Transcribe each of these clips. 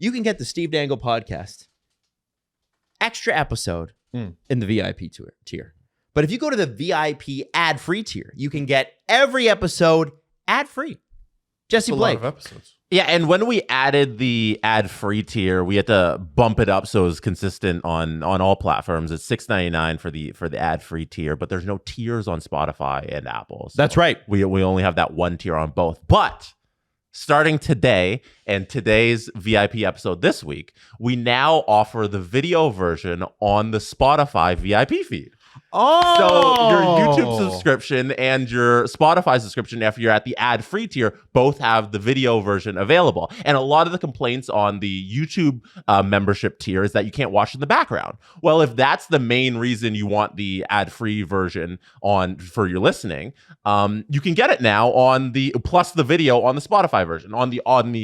you can get the Steve Dangle Podcast extra episode in the VIP tier. But if you go to the VIP ad-free tier, you can get every episode ad-free. Jesse Blake. A lot of episodes. Yeah, and when we added the ad-free tier, we had to bump it up so it's consistent on all platforms. It's $6.99 for the ad-free tier, but there's no tiers on Spotify and Apple. So That's right. We only have that one tier on both. But starting today and today's VIP episode this week, we now offer the video version on the Spotify VIP feed. Oh, So your YouTube subscription and your Spotify subscription, after you're at the ad-free tier, both have the video version available. And a lot of the complaints on the YouTube membership tier is that you can't watch in the background. Well, if that's the main reason you want the ad-free version on for your listening, you can get it now on the plus the video on the Spotify version. On the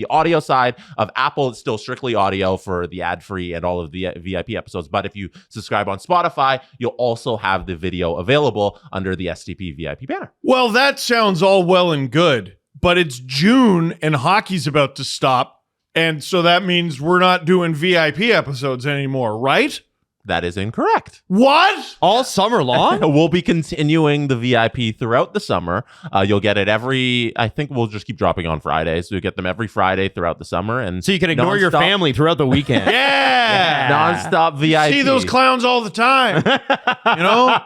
audio side of Apple, it's still strictly audio for the ad-free and all of the VIP episodes. But if you subscribe on Spotify, you'll also have the video available under the SDP VIP banner. Well, that sounds all well and good, but it's June and hockey's about to stop. And so that means we're not doing VIP episodes anymore, right? That is incorrect. What? all summer long? We'll be continuing the VIP throughout the summer. You'll get it I think we'll just keep dropping on Fridays. So you get them every Friday throughout the summer. And So you can ignore your nonstop- family throughout the weekend. Yeah. Nonstop VIP. See those clowns all the time. You know?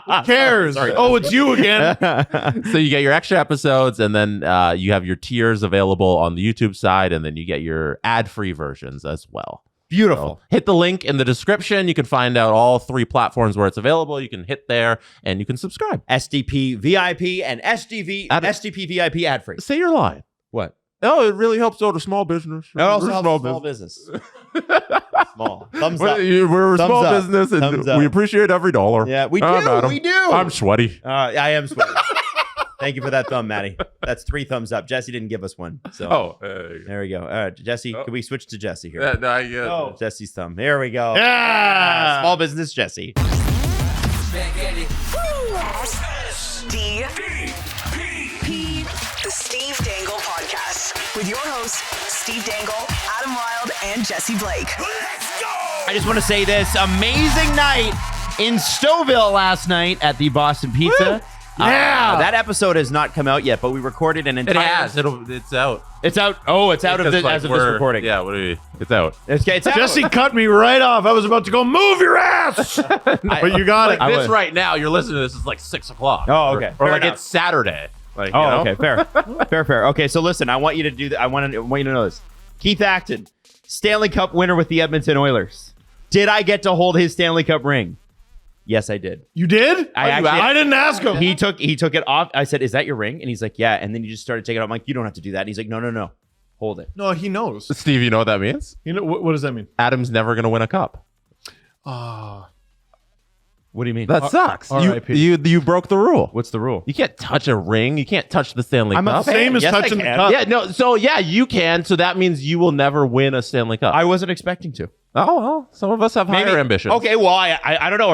Who cares? Oh, it's you again. So you get your extra episodes, and then you have your tiers available on the YouTube side, and then you get your ad-free versions as well. Beautiful. So hit the link in the description. You can find out all 3 platforms where it's available. You can hit there, and you can subscribe. SDP VIP and SDP VIP ad free. Say your line. What? Oh, it really helps out a small business. It also We're helps small business. Small. Thumbs up. We're a Thumbs small up. business, and Thumbs up. we appreciate every dollar. Yeah, we do. Madam, We do. I'm sweaty. I am sweating. Thank you for that thumb, Maddie. That's 3 thumbs up. Jesse didn't give us one. So there we go. All right, Jesse, can we switch to Jesse here? Yeah. Jesse's thumb. Here we go. Yeah. Small business Jesse. SDP, the Steve Dangle Podcast, with your hosts, Steve Dangle, Adam Wilde, and Jesse Blake. I just want to say this amazing night in Stouffville last night at the Boston Pizza. Yeah. That episode has not come out yet, but we recorded an entire. It has. It's out. It's out. Oh, it's out of Because, the, as of this recording. Yeah. It's out. It's out. Jesse cut me right off. I was about to go, move your ass. But you got it. I This was- right now, you're listening to this. It's like 6 o'clock. Oh, okay. Or Fair like enough. it's Saturday. Like, Oh, you know? okay, fair. Okay, so listen, I want you to do that. I want you to know this. Keith Acton, Stanley Cup winner with the Edmonton Oilers. Did I get to hold his Stanley Cup ring? Yes, I did. You did? I didn't ask him. He took it off. I said, "Is that your ring?" And he's like, "Yeah." And then he just started taking it off. I'm like, "You don't have to do that." And he's like, "No. Hold it." No, he knows. Steve, you know what that means? You know what does that mean? Adam's never going to win a cup. What do you mean? That sucks. R.I.P. You broke the rule. What's the rule? You can't touch a ring. You can't touch the Stanley I'm a Cup. fan. Same as Yes, I touching the can. cup. Yeah, no. So yeah, you can. So that means you will never win a Stanley Cup. I wasn't expecting to. Oh, well, some of us have higher ambitions. Okay, well, I don't know.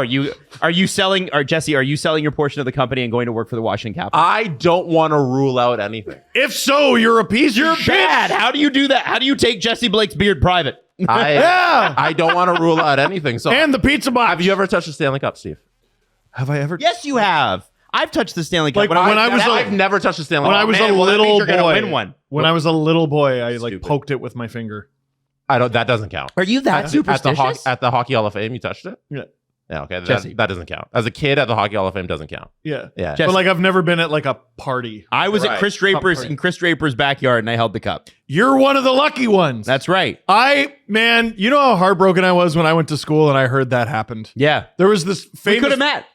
Are you selling? Or Jesse, are you selling your portion of the company and going to work for the Washington Capitals? I don't want to rule out anything. If so, you're a piece of shit. Bad. How do you do that? How do you take Jesse Blake's beard private? I don't want to rule out anything. So And the pizza box. have you ever touched a Stanley Cup, Steve? Have I ever? Yes, you have. I've touched the Stanley Cup. Like, when I was I've never touched a Stanley When Cup. I was man, a well, that means little you're gonna boy. win one. When I was a little boy, I like Stupid. poked it with my finger. That doesn't count. Are you that superstitious? At the Hockey Hall of Fame, you touched it? Yeah. Yeah, okay. Jesse. That doesn't count. As a kid at the Hockey Hall of Fame doesn't count. Yeah. Yeah. Jesse. But like I've never been at like a party. I was Right. at Chris Draper's party. in Chris Draper's backyard, and I held the cup. You're one of the lucky ones. That's right. Man, you know how heartbroken I was when I went to school and I heard that happened. Yeah, There was this we famous. could have met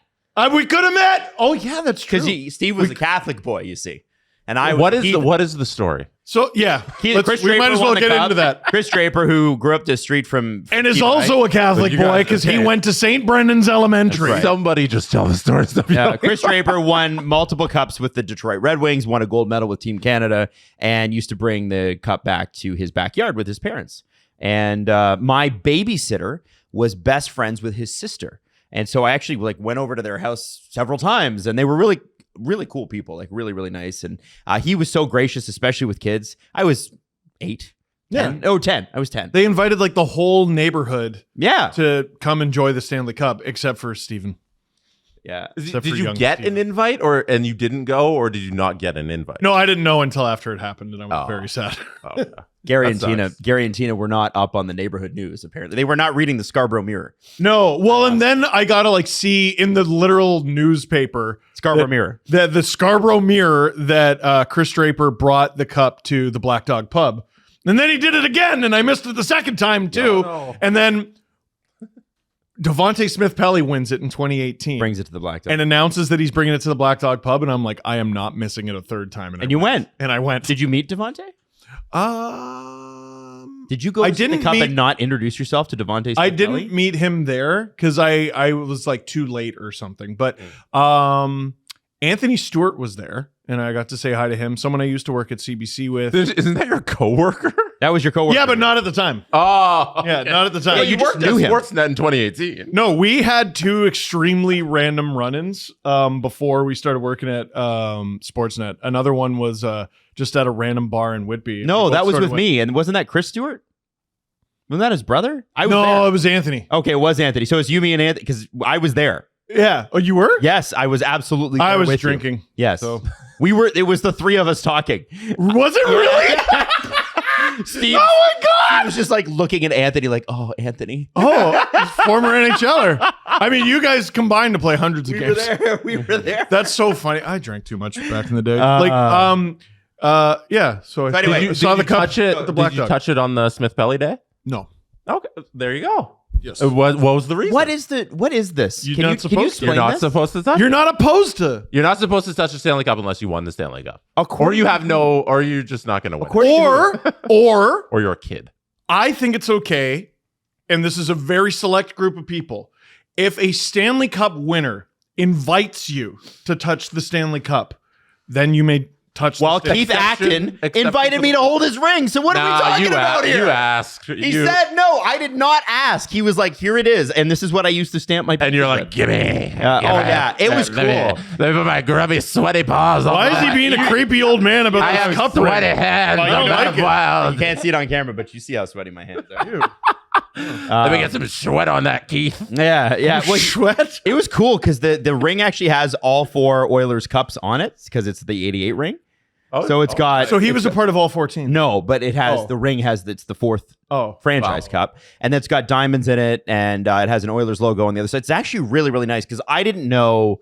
We could have met. Oh yeah, that's true. because Steve was a Catholic boy, you see, and I. What was is the story? So yeah, Chris we Draper might as won well the get cup. into that. Chris Draper, who grew up the street from, And is Keith, also right? a Catholic You guys- boy because he okay. went to St. Brendan's Elementary. Somebody just tell the story. Yeah, Chris Draper won multiple cups with the Detroit Red Wings, won a gold medal with Team Canada, and used to bring the cup back to his backyard with his parents. And my babysitter was best friends with his sister. And so I actually went over to their house several times, and they were really, really cool people, really, really nice. And he was so gracious, especially with kids. I was 8. Yeah. 10? Oh, 10. I was 10. They invited like the whole neighborhood Yeah. to come enjoy the Stanley Cup, except for Steven. Yeah. Except Did for you young get Steven. an invite and you didn't go, or did you not get an invite? No, I didn't know until after it happened, and I was Oh. very sad. Oh, yeah. Gary That and Tina were not up on the neighborhood news, apparently. They were not reading the Scarborough Mirror. No, well, and then I got to like see in the literal newspaper Scarborough that- Mirror. the Scarborough Mirror that Chris Draper brought the cup to the Black Dog Pub. And then he did it again, and I missed it the second time too. no. And then Devontae Smith-Pelly wins it in 2018 Brings it to the Black Dog. and announces that he's bringing it to the Black Dog Pub. And I'm like, I am not missing it a third time. And you went. And I went. Did you meet Devontae? Did you go I to the didn't cup meet- and not introduce yourself to Devontae I Smith-Pelly? didn't meet him there because I was like too late or something. But Anthony Stewart was there, and I got to say hi to him. Someone I used to work at CBC with. Isn't that your coworker? That was your coworker. Yeah, but not at the time. Oh, Yeah, not at the time. Yeah, you you just worked at knew him. Sportsnet in 2018. No, we had two extremely random run-ins before we started working at Sportsnet. Another one was just at a random bar in Whitby. No, We that both was sort of with me. And wasn't that Chris Stewart? Wasn't that his brother? I was No, there. it was Anthony. Okay, it was Anthony. So it's you, me, and Anthony, because I was there. Yeah. Oh, you were? Yes, I was absolutely there I was with you. drinking. Yes. So- We were, it was the three of us talking. Was it really? Steve, Oh my God! he was just like looking at Anthony like, oh, Anthony. Oh, former NHLer. I mean, you guys combined to play hundreds of We were games. there. We were there. That's so funny. I drank too much back in the day. Uh, Yeah. So I anyway, saw the cup touch it. at the Black Did you Dog. touch it on the Smith Pelly day? No. Okay, there you go. Yes. What was the reason? What is this? You're Can not you supposed to. explain You're not this? supposed to touch. You're not opposed to. You're not supposed to touch the Stanley Cup unless you won the Stanley Cup, or According you have no, or you're just not going to win, Or or you're a kid. I think it's okay, and this is a very select group of people. If a Stanley Cup winner invites you to touch the Stanley Cup, then you may touch Well, the Stanley Keith Acton exception invited to me the to hold his ring. So what are we talking about here? You asked. He said no. I did not ask. He was like, "Here it is," and this is what I used to stamp my. and you're pictures like, with. "Give me." Oh yeah, it was cool. Let me put my grubby, sweaty paws on. Why is he being a creepy old man about I this have cup sweaty ring? hands. I don't I'm not like it. wild. You can't see it on camera, but you see how sweaty my hands are. Let me get some sweat on that, Keith. Yeah, yeah. Well, Sweat? it was cool because the ring actually has all four Oilers cups on it because it's the '88 ring. So it's got So he was a part of all 14. no, but it has Oh. the ring has it's the fourth Oh. franchise cup, and it's got diamonds in it, and it has an Oilers logo on the other side. It's actually really really nice because I didn't know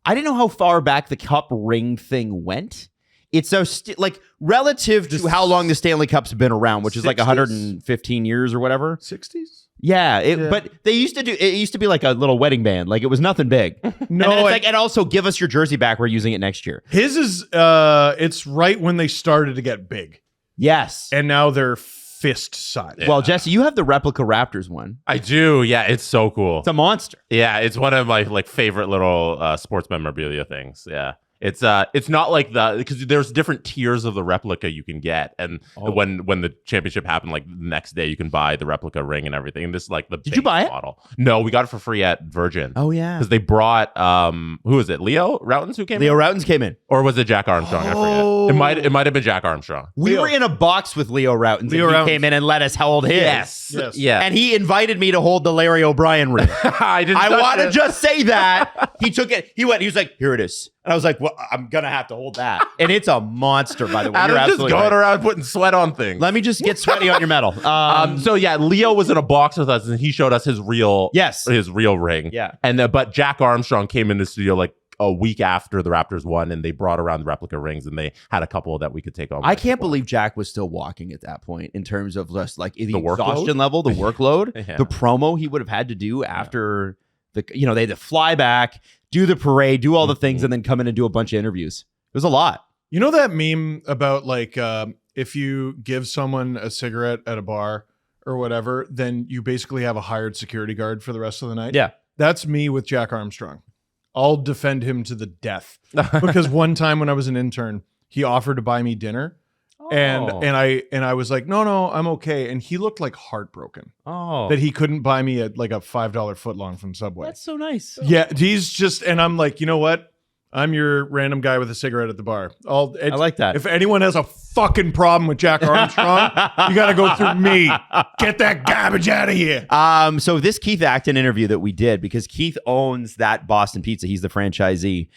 how far back the cup ring thing went. It's so like relative to how long the Stanley Cup's been around, which is like 60s? 115 years or whatever. 60s? Yeah, but they used to do it. Used to be like a little wedding band, like it was nothing big. No, and then it's like, and also give us your jersey back. We're using it next year. his is it's right when they started to get big. Yes. And now they're fist size. Well, Jesse, you have the replica Raptors one. I do. Yeah, it's so cool. It's a monster. Yeah, it's one of my like favorite little sports memorabilia things. Yeah. It's not like because there's different tiers of the replica you can get, and when the championship happened, like the next day you can buy the replica ring and everything. And this is like the Did you buy it? model. No, we got it for free at Virgin. Oh yeah. Because they brought who was it? Leo Routens who came Leo in? Routens came in. Or was it Jack Armstrong? I forget. It might have been Jack Armstrong. We Leo. were in a box with Leo Routens. Leo and he Routens. came in and let us hold his. Yes. Yeah. And he invited me to hold the Larry O'Brien ring. I didn't. I touch want to it. just say that. He took it. He was like, here it is. And I was like, well, I'm going to have to hold that. And it's a monster, by the way. Adam's You're just absolutely going right. around putting sweat on things. Let me just get sweaty on your metal. So yeah, Leo was in a box with us, and he showed us his real ring. Yeah. And but Jack Armstrong came in the studio like a week after the Raptors won, and they brought around the replica rings, and they had a couple that we could take home. I can't believe Jack was still walking at that point in terms of just like the workload? exhaustion level, the workload, Yeah. the promo he would have had to do after they had to fly back, do the parade, do all the things, and then come in and do a bunch of interviews. It was a lot. You know that meme about like if you give someone a cigarette at a bar or whatever, then you basically have a hired security guard for the rest of the night? Yeah. That's me with Jack Armstrong. I'll defend him to the death. Because one time when I was an intern, he offered to buy me dinner. And I was like, no, I'm okay. And he looked like heartbroken that he couldn't buy me a $5 footlong from Subway. That's so nice. Yeah, he's just, and I'm like, you know what? I'm your random guy with a cigarette at the bar. I like that. If anyone has a fucking problem with Jack Armstrong, you got to go through me. Get that garbage out of here. So this Keith Acton interview that we did, because Keith owns that Boston Pizza, he's the franchisee.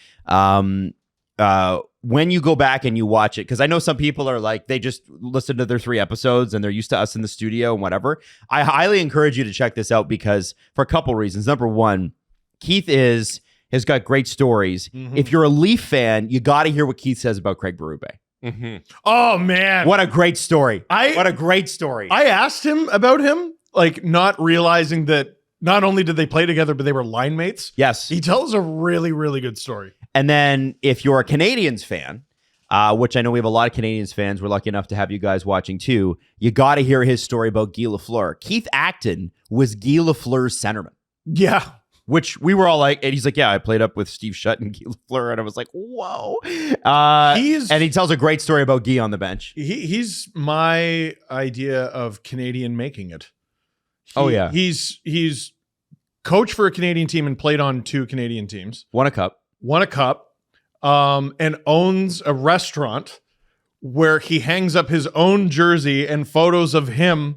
When you go back and you watch it, because I know some people are like, they just listen to their 3 episodes and they're used to us in the studio and whatever. I highly encourage you to check this out, because for a couple reasons. Number one, Keith has got great stories. If you're a Leaf fan, you got to hear what Keith says about Craig Berube. Oh, man. What a great story. What a great story. I asked him about him, like not realizing that not only did they play together, but they were line mates. Yes. He tells a really, really good story. And then if you're a Canadians fan, which I know we have a lot of Canadians fans, we're lucky enough to have you guys watching too, you got to hear his story about Guy Lafleur. Keith Acton was Guy Lafleur's centerman. Yeah. Which we were all like, and he's like, yeah, I played up with Steve Shutt and Guy Lafleur. And I was like, whoa. And he tells a great story about Guy on the bench. He's my idea of Canadian making it. Yeah. He's coached for a Canadian team and played on 2 Canadian teams. Won a cup. And owns a restaurant where he hangs up his own jersey and photos of him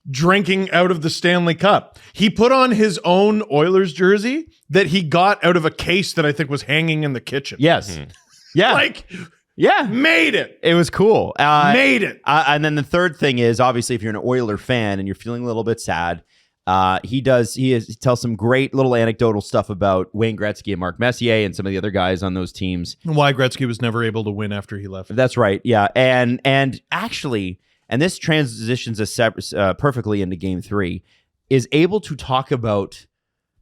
drinking out of the Stanley Cup. He put on his own Oilers jersey that he got out of a case that I think was hanging in the kitchen. Yes. Yeah. Made it. It was cool. Made it. And then the third thing is, obviously, if you're an Oiler fan and you're feeling a little bit sad, he tells some great little anecdotal stuff about Wayne Gretzky and Mark Messier and some of the other guys on those teams. Why Gretzky was never able to win after he left. That's right. Yeah. And actually, and this transitions us perfectly into Game 3, is able to talk about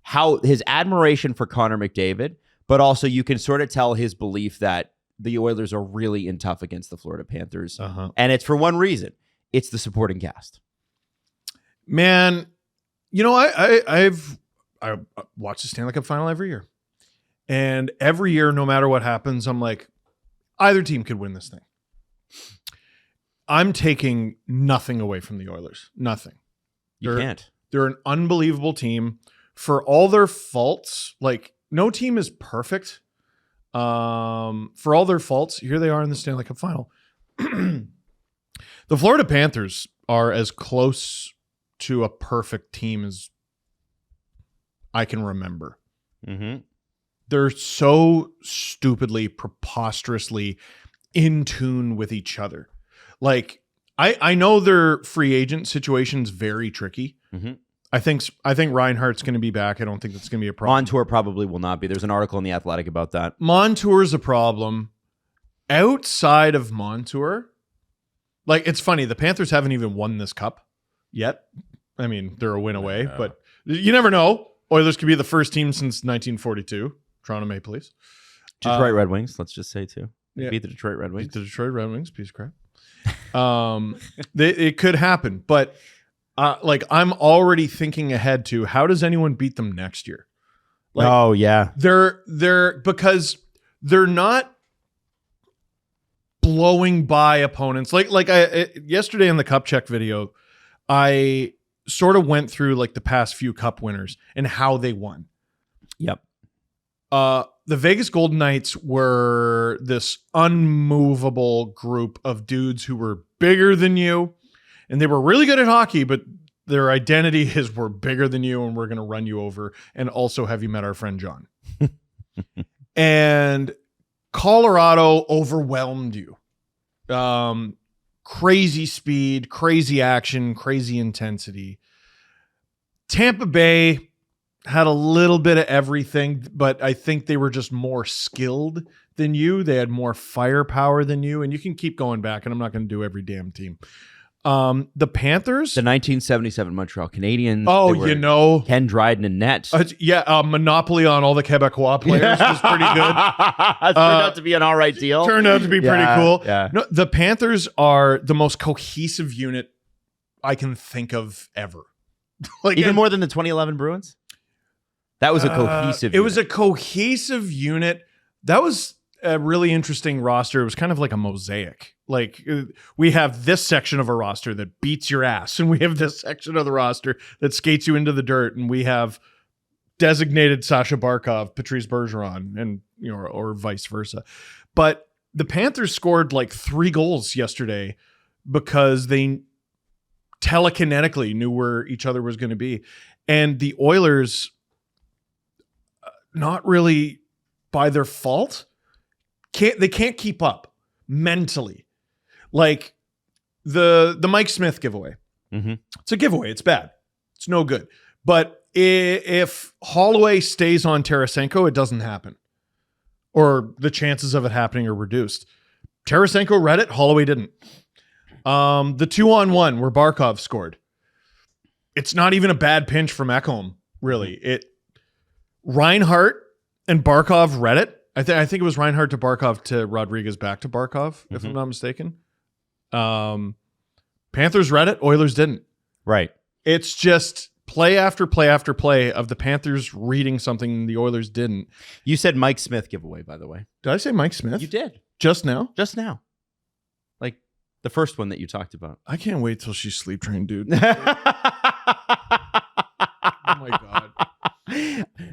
how his admiration for Connor McDavid, but also you can sort of tell his belief that the Oilers are really in tough against the Florida Panthers. And it's for one reason. It's the supporting cast. Man, you know, I watch the Stanley Cup final every year. And every year, no matter what happens, I'm like, either team could win this thing. I'm taking nothing away from the Oilers. Nothing. You can't. They're an unbelievable team. For all their faults, like, no team is perfect. For all their faults, here they are in the Stanley Cup final. The Florida Panthers are as close to a perfect team as I can remember. They're so stupidly, preposterously in tune with each other. Like, I know their free agent situation's very tricky. I think Reinhardt's going to be back. I don't think that's going to be a problem. Montour probably will not be. There's an article in The Athletic about that. Montour's a problem. Outside of Montour, like, it's funny, the Panthers haven't even won this cup yet. I mean, they're a win away, but you never know. Oilers could be the first team since 1942. Toronto Maple Leafs. Detroit Red Wings, let's just say, too. Yeah. Beat the Detroit Red Wings. Beat the Detroit Red Wings, piece of crap. It could happen, but like, I'm already thinking ahead to how does anyone beat them next year? Like, oh yeah, they're because they're not blowing by opponents. Like yesterday in the Cup Check video, I sort of went through like the past few Cup winners and how they won. Yep. The Vegas Golden Knights were this unmovable group of dudes who were bigger than you, and they were really good at hockey, but their identity is we're bigger than you and we're going to run you over. And also, have you met our friend John? And Colorado overwhelmed you. Crazy speed, crazy action, crazy intensity. Tampa Bay had a little bit of everything, but I think they were just more skilled than you. They had more firepower than you, and you can keep going back, and I'm not going to do every damn team. The Panthers, the 1977 Montreal Canadiens. Oh, you know, Ken Dryden and net. Monopoly on all the Quebecois players was pretty good. It turned out to be an all right deal. Turned out to be pretty cool. Yeah. No, the Panthers are the most cohesive unit I can think of ever. Like, even more than the 2011 Bruins. That was a cohesive. It was a cohesive unit. That was a really interesting roster. It was kind of like a mosaic. Like, we have this section of a roster that beats your ass, and we have this section of the roster that skates you into the dirt, and we have designated Sasha Barkov, Patrice Bergeron, and or vice versa. But the Panthers scored like 3 goals yesterday because they telekinetically knew where each other was going to be. And the Oilers, not really by their fault, can't keep up mentally. Like the Mike Smythe giveaway. Mm-hmm. It's a giveaway. It's bad. It's no good. But if Holloway stays on Tarasenko, it doesn't happen. Or the chances of it happening are reduced. Tarasenko read it. Holloway didn't. The 2-on-1 where Barkov scored. It's not even a bad pinch from Ekholm, really. Reinhart and Barkov read it. I think it was Reinhart to Barkov to Rodriguez back to Barkov, if I'm not mistaken. Panthers read it. Oilers didn't. Right. It's just play after play after play of the Panthers reading something the Oilers didn't. You said Mike Smythe giveaway, by the way. Did I say Mike Smythe? You did. Just now? Just now. Like the first one that you talked about. I can't wait till she's sleep trained, dude. Oh my God.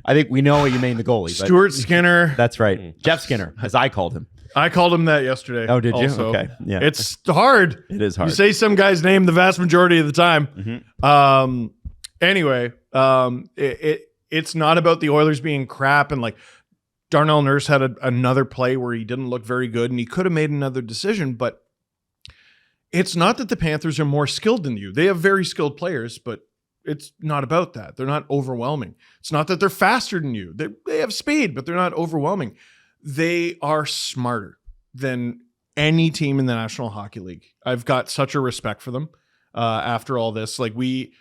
I think we know what you mean, the goalie. But Stuart Skinner. that's right. Jeff Skinner, as I called him. I called him that yesterday. Oh, did you? Also. Okay. Yeah. It's hard. It is hard. You say some guy's name the vast majority of the time. Mm-hmm. Anyway, it's not about the Oilers being crap, and like Darnell Nurse had another play where he didn't look very good and he could have made another decision, but it's not that the Panthers are more skilled than you. They have very skilled players, but it's not about that. They're not overwhelming. It's not that they're faster than you. They have speed, but they're not overwhelming. They are smarter than any team in the National Hockey League. I've got such a respect for them after all this. Like we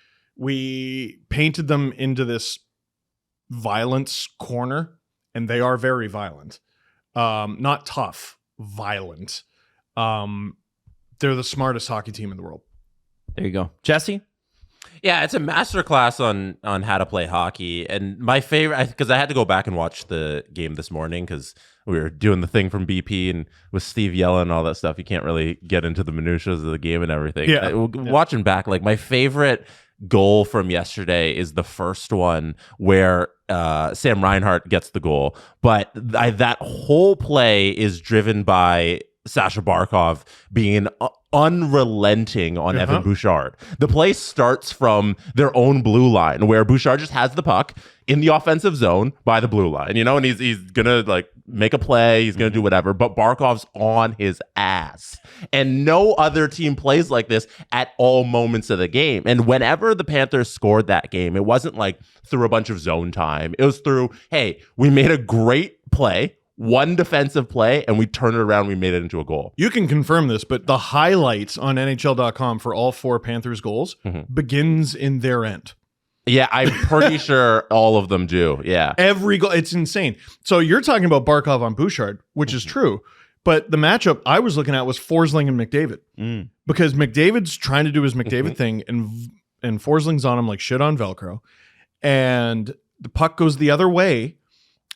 painted them into this violence corner, and they are very violent. Not tough, violent. They're the smartest hockey team in the world. There you go. Jesse? Yeah, it's a masterclass on how to play hockey. And my favorite, because I had to go back and watch the game this morning because we were doing the thing from BP and with Steve yelling and all that stuff. You can't really get into the minutiae of the game and everything. Yeah. Watching back, like my favorite goal from yesterday is the first one where Sam Reinhart gets the goal. But that whole play is driven by Sasha Barkov being unrelenting on Evan Bouchard. The play starts from their own blue line where Bouchard just has the puck in the offensive zone by the blue line, and he's gonna like make a play, he's gonna do whatever, but Barkov's on his ass. And no other team plays like this at all moments of the game. And whenever the Panthers scored that game, it wasn't like through a bunch of zone time. It was through, hey, we made a great play, one defensive play, and we turned it around. We made it into a goal. You can confirm this, but the highlights on NHL.com for all 4 Panthers goals begins in their end. Yeah, I'm pretty sure all of them do. Yeah. Every goal. It's insane. So you're talking about Barkov on Bouchard, which is true. But the matchup I was looking at was Forsling and McDavid. Because McDavid's trying to do his McDavid thing, and Forsling's on him like shit on Velcro. And the puck goes the other way,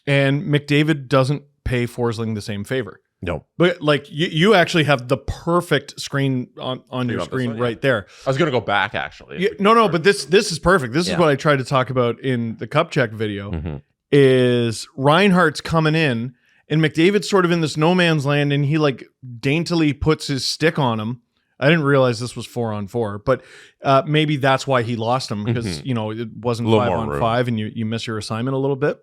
and McDavid doesn't pay Forsling the same favor. No. But like you actually have the perfect screen on your screen right there. I was going to go back actually. Yeah, no, but this is perfect. This is what I tried to talk about in the Cup Check video is Reinhart's coming in and McDavid's sort of in this no man's land, and he like daintily puts his stick on him. I didn't realize this was 4-on-4, but maybe that's why he lost him, because it wasn't 5-on-5 and you miss your assignment a little bit.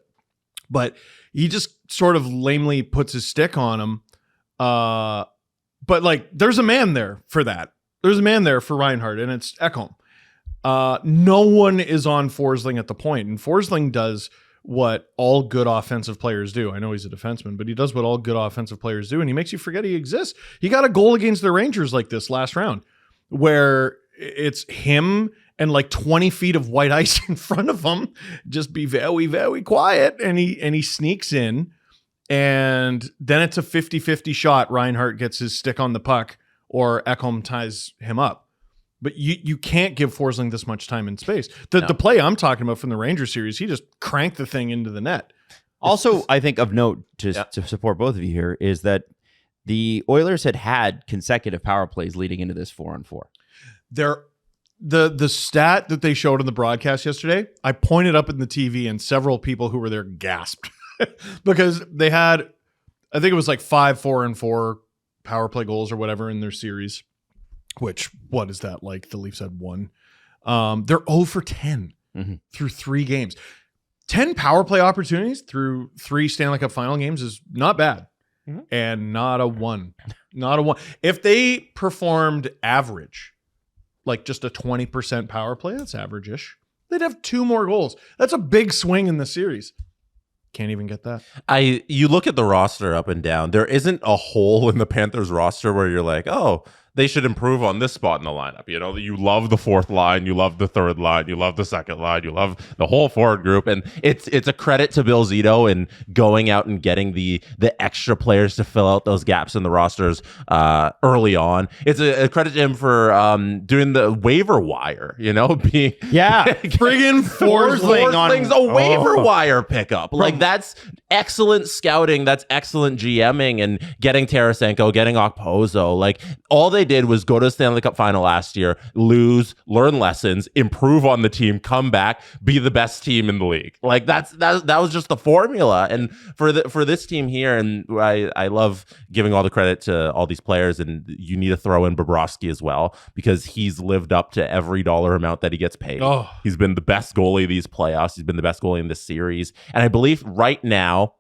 But he just sort of lamely puts his stick on him. But like, there's a man there for that. There's a man there for Reinhart, and it's Ekholm. No one is on Forsling at the point, and Forsling does what all good offensive players do. I know he's a defenseman, but he does what all good offensive players do, and he makes you forget he exists. He got a goal against the Rangers like this last round, where it's him and like 20 feet of white ice in front of him. Just be very, very quiet, and he sneaks in. And then it's a 50-50 shot. Reinhart gets his stick on the puck, or Ekholm ties him up. But you can't give Forsling this much time and space. The play I'm talking about from the Rangers series, he just cranked the thing into the net. Also, I think of note to support both of you here is that the Oilers had consecutive power plays leading into this 4-on-4. the stat that they showed on the broadcast yesterday, I pointed up in the TV and several people who were there gasped because they had, I think it was like 5-4-4 power play goals or whatever in their series, which, what is that like? The Leafs had 1. They're 0 for 10 through 3 games. 10 power play opportunities through 3 Stanley Cup final games is not bad. And not a 1. Not a 1. If they performed average, like just a 20% power play, that's average-ish, they'd have 2 more goals. That's a big swing in the series. Can't even get that. You look at the roster up and down, there isn't a hole in the Panthers roster where you're like, oh, they should improve on this spot in the lineup. You know, you love the 4th line, you love the 3rd line, you love the 2nd line, you love the whole forward group. And it's a credit to Bill Zito and going out and getting the extra players to fill out those gaps in the rosters early on. It's a credit to him for doing the waiver wire, you know, being friggin' Forsling's a waiver wire pickup. Like, that's excellent scouting, that's excellent GMing, and getting Tarasenko, getting Okposo. Like, all they did was go to the Stanley Cup final last year, lose, learn lessons, improve on the team, come back, be the best team in the league. Like, that was just the formula. And for this team here, and I love giving all the credit to all these players, and you need to throw in Bobrovsky as well, because he's lived up to every dollar amount that he gets paid. He's been the best goalie these playoffs. He's been the best goalie in this series. And I believe right now,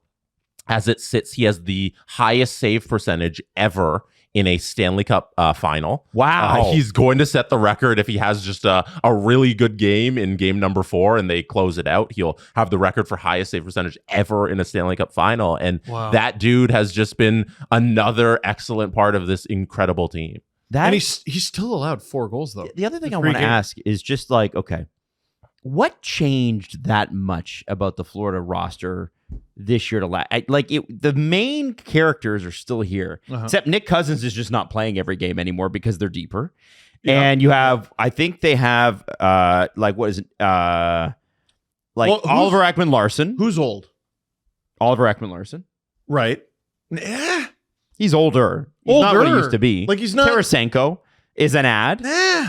as it sits, he has the highest save percentage ever in a Stanley Cup final. Wow. He's going to set the record if he has just a really good game in game number 4 and they close it out. He'll have the record for highest save percentage ever in a Stanley Cup final. And that dude has just been another excellent part of this incredible team. And he's still allowed 4 goals, though. The other thing I want to ask is just like, okay, what changed that much about the Florida roster this year to last? The main characters are still here, except Nick Cousins is just not playing every game anymore because they're deeper. Yeah. And you have, I think they have, what is it? Oliver Ekman-Larsson. Who's old? Oliver Ekman-Larsson. Right. He's older. He's not what he used to be. Like, he's not. Tarasenko is an ad,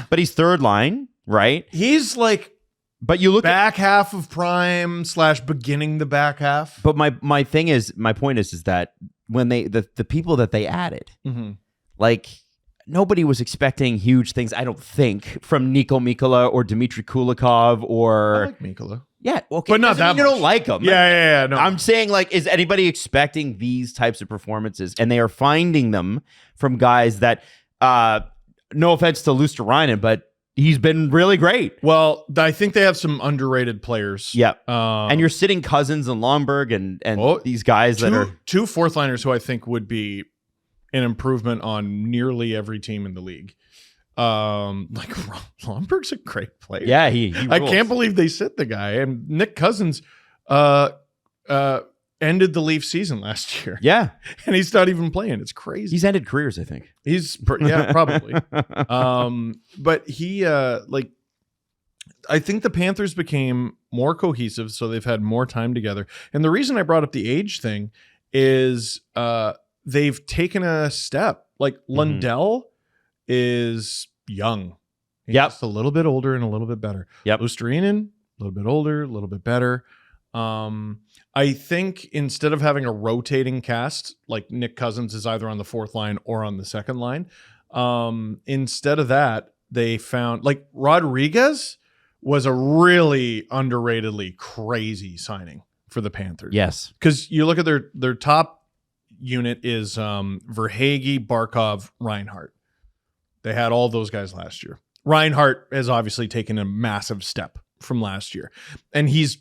but he's 3rd line, right? He's like, but you look back half of prime / beginning the back half. But my point is that when the people that they added, like, nobody was expecting huge things, I don't think, from Niko Mikkola or Dmitry Kulikov or I like Mikkola. Yeah, okay, but not that you much. don't like him. Yeah. No, I'm saying, like, is anybody expecting these types of performances? And they are finding them from guys that, no offense to Luosterainen, but he's been really great. Well, I think they have some underrated players. Yeah. And you're sitting Cousins and Lomberg and these guys that are 2 4th liners who I think would be an improvement on nearly every team in the league. Like, Lomberg's a great player. Yeah, he I can't believe they sit the guy. And Nick Cousins ended the Leaf season last year. Yeah. And he's not even playing. It's crazy. He's ended careers, I think. Probably. But he, I think the Panthers became more cohesive, so they've had more time together. And the reason I brought up the age thing is they've taken a step. Like, Lundell is young. He's just a little bit older and a little bit better. Luosterainen, a little bit older, a little bit better. I think instead of having a rotating cast, like Nick Cousins is either on the 4th line or on the 2nd line, instead of that, they found, like, Rodriguez was a really underratedly crazy signing for the Panthers. Yes. Because you look at their top unit is Verhaeghe, Barkov, Reinhart. They had all those guys last year. Reinhart has obviously taken a massive step from last year. And he's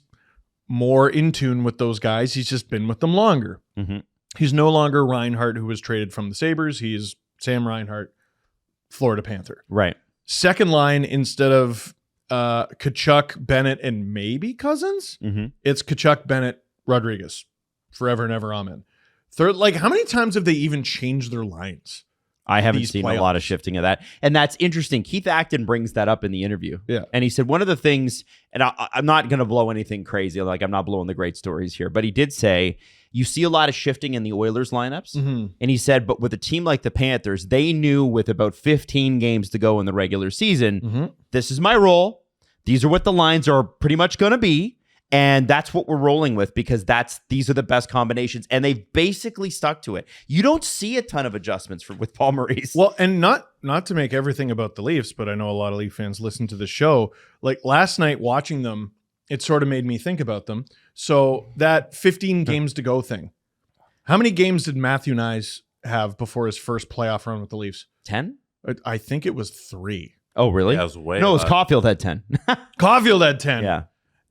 more in tune with those guys. He's just been with them longer. He's no longer Reinhart, who was traded from the Sabres. He's Sam Reinhart, Florida Panther. Right. 2nd line, instead of Tkachuk, Bennett, and maybe Cousins, it's Tkachuk, Bennett, Rodriguez. Forever and ever, amen. 3rd, like, how many times have they even changed their lines? I haven't these seen playoffs. a lot of shifting of that. And that's interesting. Keith Acton brings that up in the interview. Yeah. And he said one of the things, and I'm not going to blow anything crazy, like I'm not blowing the great stories here, but he did say you see a lot of shifting in the Oilers lineups. Mhm. And he said, but with a team like the Panthers, they knew with about 15 games to go in the regular season, Mhm. this is my role. These are what the lines are pretty much going to be. And that's what we're rolling with because these are the best combinations. And they've basically stuck to it. You don't see a ton of adjustments with Paul Maurice. Well, and not to make everything about the Leafs, but I know a lot of Leaf fans listen to the show. Like last night watching them, it sort of made me think about them. So that 15 games to go thing. How many games did Matthew Nyes have before his first playoff run with the Leafs? 10? I think it was 3. Oh, really? That was way No, it was less. Caulfield had 10. Caulfield had 10. Yeah.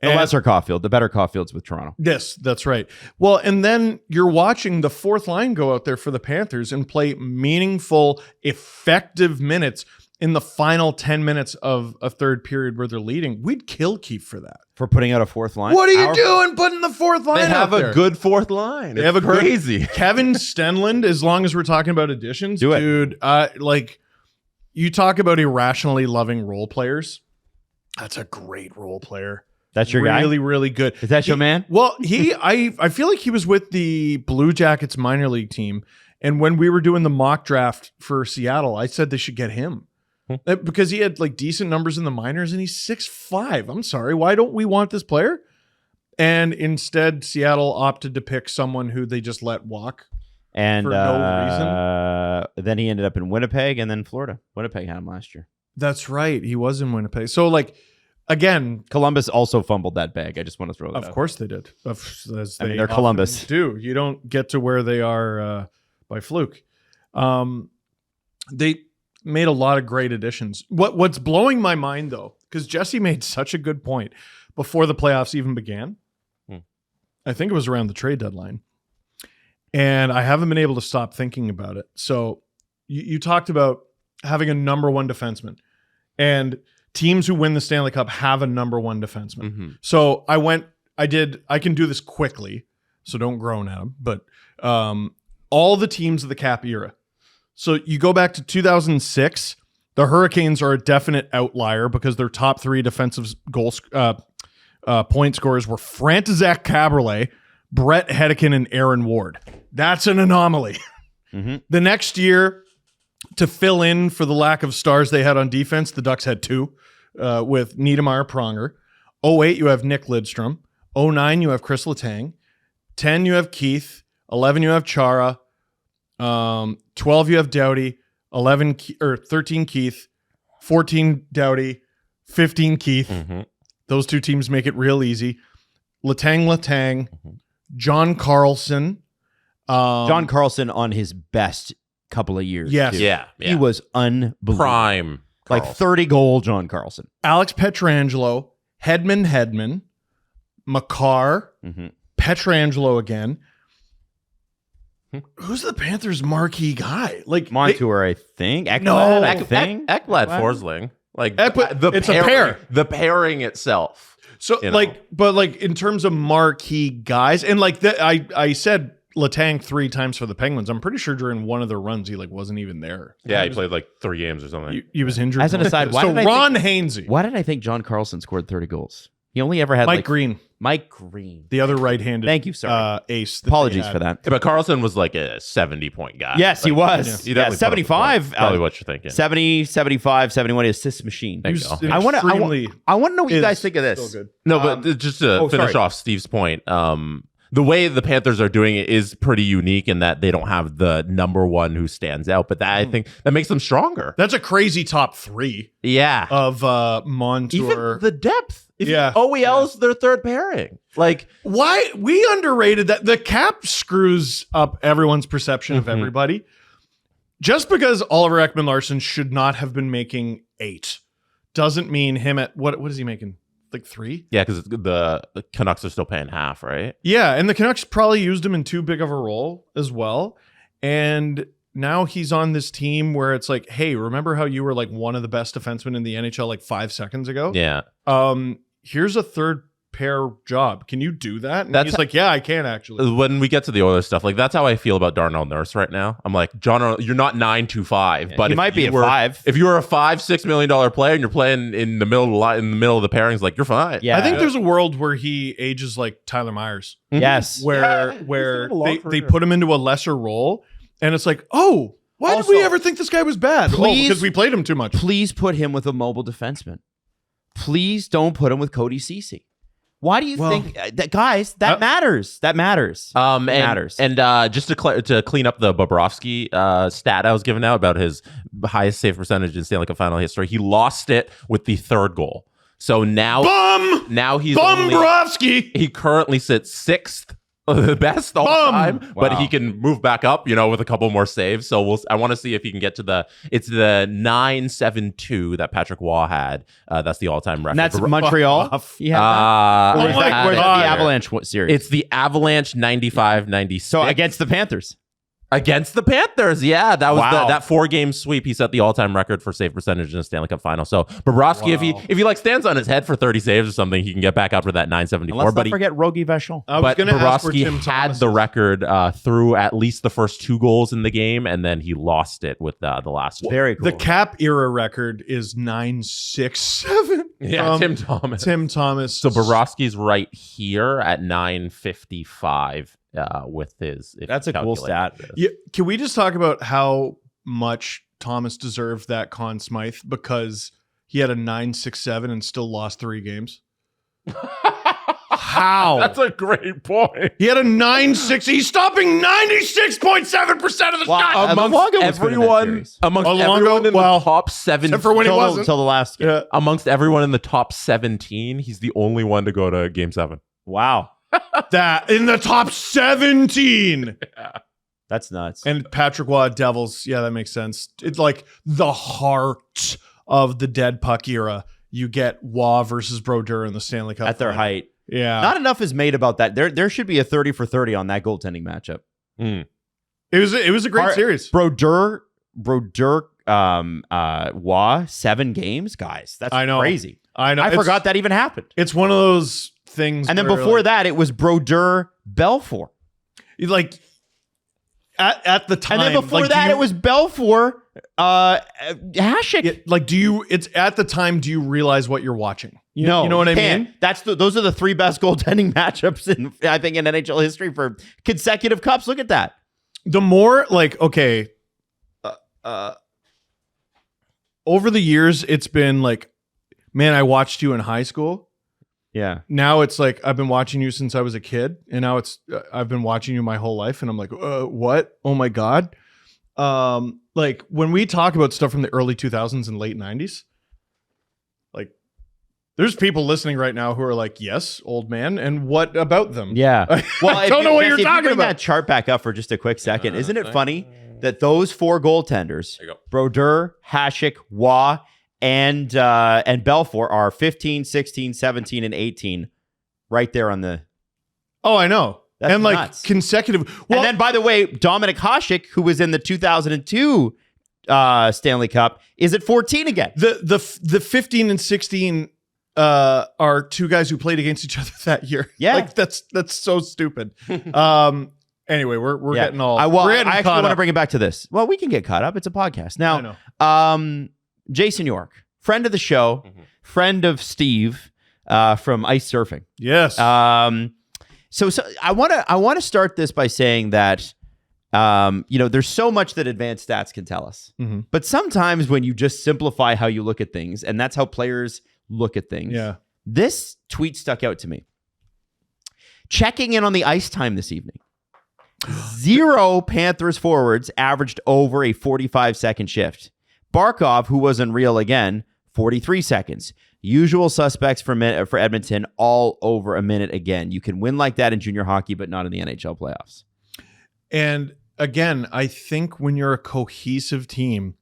The And- lesser Caulfield. The better Caulfield's with Toronto. Yes, that's right. Well, and then you're watching the fourth line go out there for the Panthers and play meaningful, effective minutes in the final 10 minutes of a third period where they're leading. We'd kill Keefe for that. For putting out a fourth line. What are you Our- doing putting the fourth line They have out a there? good fourth line. They It's have a good- crazy. Kevin Stenlund, as long as we're talking about additions, Do it. dude, like you talk about irrationally loving role players. That's a great role player. That's your guy? Really, really good. Is that your man? Well, I feel like he was with the Blue Jackets minor league team. And when we were doing the mock draft for Seattle, I said they should get him. Because he had like decent numbers in the minors and he's 6'5". I'm sorry. Why don't we want this player? And instead, Seattle opted to pick someone who they just let walk. And For no then he ended up in Winnipeg and then Florida. Winnipeg had him last year. That's right. He was in Winnipeg. So, like, again, Columbus also fumbled that bag. I just want to throw that of out. course they did. As I mean, they they're often Columbus. do. You don't get to where they are by fluke. They made a lot of great additions. What's blowing my mind, though, because Jesse made such a good point before the playoffs even began. I think it was around the trade deadline. And I haven't been able to stop thinking about it. So you talked about having a number one defenseman. And teams who win the Stanley Cup have a number one defenseman. Mm-hmm. So I can do this quickly, so don't groan at them, but all the teams of the Cap era. So you go back to 2006, the Hurricanes are a definite outlier because their top 3 defensive point scorers were František Cabriolet, Brett Hedican, and Aaron Ward. That's an anomaly. Mm-hmm. The next year, to fill in for the lack of stars they had on defense, the Ducks had 2 with Niedermeyer Pronger. 08, you have Nick Lidstrom. 09, you have Chris Letang. 10, you have Keith. 11, you have Chara. 12, you have Doughty. 13, Keith. 14, Doughty. 15, Keith. Mm-hmm. Those 2 teams make it real easy. Letang. John Carlson. John Carlson on his best couple of years. Yes. too. Yeah. He was unbelievable. Prime. Like Carlson. 30 goal John Carlson. Alex Pietrangelo. Hedman. Makar. Mm-hmm. Pietrangelo again. Who's the Panthers' marquee guy? Like Montour, I think. Ekblad, No. I think. Ekblad Ekblad? Forsling. Like It's a pair. The pairing itself. So you know. in terms of marquee guys, and like that, I said Letang 3 times for the Penguins. I'm pretty sure during one of their runs he like wasn't even there. Yeah, he played like 3 games or something. He was injured. As an aside, why so did I Ron Hainsey, Why did I think John Carlson scored 30 goals? He only ever had Mike like Green, Mike Green. the other right-handed. Thank you, sorry. Ace. that they Apologies had. for that. Yeah, but Carlson was like a 70-point guy. Yes, he Like, was. he Yeah, definitely put up a 75. point. Probably what you're thinking. 70, 75, 71 assist machine. There you He was go. I want to extremely- I want to know what you is guys think of this. still good. No, but just to finish sorry. off Steve's point, the way the Panthers are doing it is pretty unique in that they don't have the number one who stands out, but that I think that makes them stronger. That's a crazy top 3 Yeah. of Montour. Even the depth. Yeah. OEL's their third pairing. Like, Why we underrated that? The Cap screws up everyone's perception of everybody. Just because Oliver Ekman-Larsson should not have been making 8 doesn't mean him at what is he making? Like 3? yeah, because the Canucks are still paying half, right? Yeah, and the Canucks probably used him in too big of a role as well. And now he's on this team where it's like, hey, remember how you were like one of the best defensemen in the NHL like 5 seconds ago? Yeah. Here's a third pair job. Can you do that? And That's he's like, yeah, I can actually. When we get to the Oilers stuff, like that's how I feel about Darnell Nurse right now. I'm like, John, you're not 925, but he might be a 5. If you were a $5-6 million player and you're playing in the middle of the pairings, like you're fine. Yeah. I think there's a world where he ages like Tyler Myers, Yes. where they put him into a lesser role, and it's like, oh, why did we Also, ever think this guy was bad? please- Because we played him too much. Please put him with a mobile defenseman. Please don't put him with Cody Ceci. Why do you think that, guys? That matters. That matters. Matters. And just to clean up the Bobrovsky stat I was giving out about his highest save percentage in Stanley Cup final history, he lost it with the third goal. So now he's Bobrovsky. he currently sits 6th. The best all time, but he can move back up, with a couple more saves. So I want to see if he can get to the 972 that Patrick Waugh had. That's the all-time record. And that's Montreal. Yeah. Where's the Avalanche series? It's the Avalanche 95-96. So against the Panthers. Against the Panthers, yeah, that was Wow. that 4-game sweep. He set the all-time record for save percentage in a Stanley Cup final. So Bobrovsky, if he like stands on his head for 30 saves or something, he can get back up to that 974. Let's But not forget Rogie Vachon. But Bobrovsky had the record through at least the first 2 goals in the game, and then he lost it with the last one. Very cool. The Cap era record is 967. Yeah, Tim Thomas. So Bobrovsky's right here at 955. With his, that's a cool stat. Yeah, can we just talk about how much Thomas deserved that Conn Smythe because he had a 967 and still lost 3 games? How? That's a great point. He had a 960. He's stopping 96.7% of the shots. Amongst everyone in the top 7, except for when he wasn't until the last game. Amongst everyone in the top 17, he's the only one to go to Game 7. Wow. That in the top 17. That's nuts. And Patrick Waugh Devils, yeah, that makes sense. It's like the heart of the dead puck era. You get Waugh versus Brodeur in the Stanley Cup at their final. height. Yeah, not enough is made about that. There should be a 30 for 30 on that goaltending matchup. It was a great series. Brodeur, Waugh, 7 games, guys. That's crazy. I know. I forgot that even happened. It's one of those things. And then before that, it was Brodeur, Belfour. Like at the time. And then before that, it was Belfour, Hasek. It's at the time. Do you realize what you're watching? You know what I mean? Those are the 3 best goaltending matchups in NHL history for consecutive cups. Look at that. The more over the years, it's been like, man, I watched you in high school. Yeah. Now it's like I've been watching you since I was a kid, and now it's I've been watching you my whole life, and I'm like, what? Oh my god! Like when we talk about stuff from the early 2000s and late 90s, like there's people listening right now who are like, yes, old man, and what about them? Yeah. Well, I don't know what you're talking about. That chart back up for just a quick second. Isn't it funny that those 4 goaltenders, Brodeur, Hasek, Waugh, and Belfour are 15, 16, 17, and 18 right there on the... Oh, I know. That's and nuts. Consecutive... Well, and then, by the way, Dominic Hasek, who was in the 2002 Stanley Cup, is at 14 again. The 15 and 16 are 2 guys who played against each other that year. Yeah. Like, that's so stupid. Anyway, we're getting all... I actually want to bring it back to this. Well, we can get caught up. It's a podcast. Now, Jason York, friend of the show, friend of Steve from ice surfing. Yes. So I want to start this by saying that there's so much that advanced stats can tell us, but sometimes when you just simplify how you look at things, and that's how players look at things. Yeah. This tweet stuck out to me. Checking in on the ice time this evening. 0 Panthers forwards averaged over a 45-second shift. Barkov, who was unreal again, 43 seconds. Usual suspects for Edmonton, all over a minute again. You can win like that in junior hockey, but not in the NHL playoffs. And again, I think when you're a cohesive team,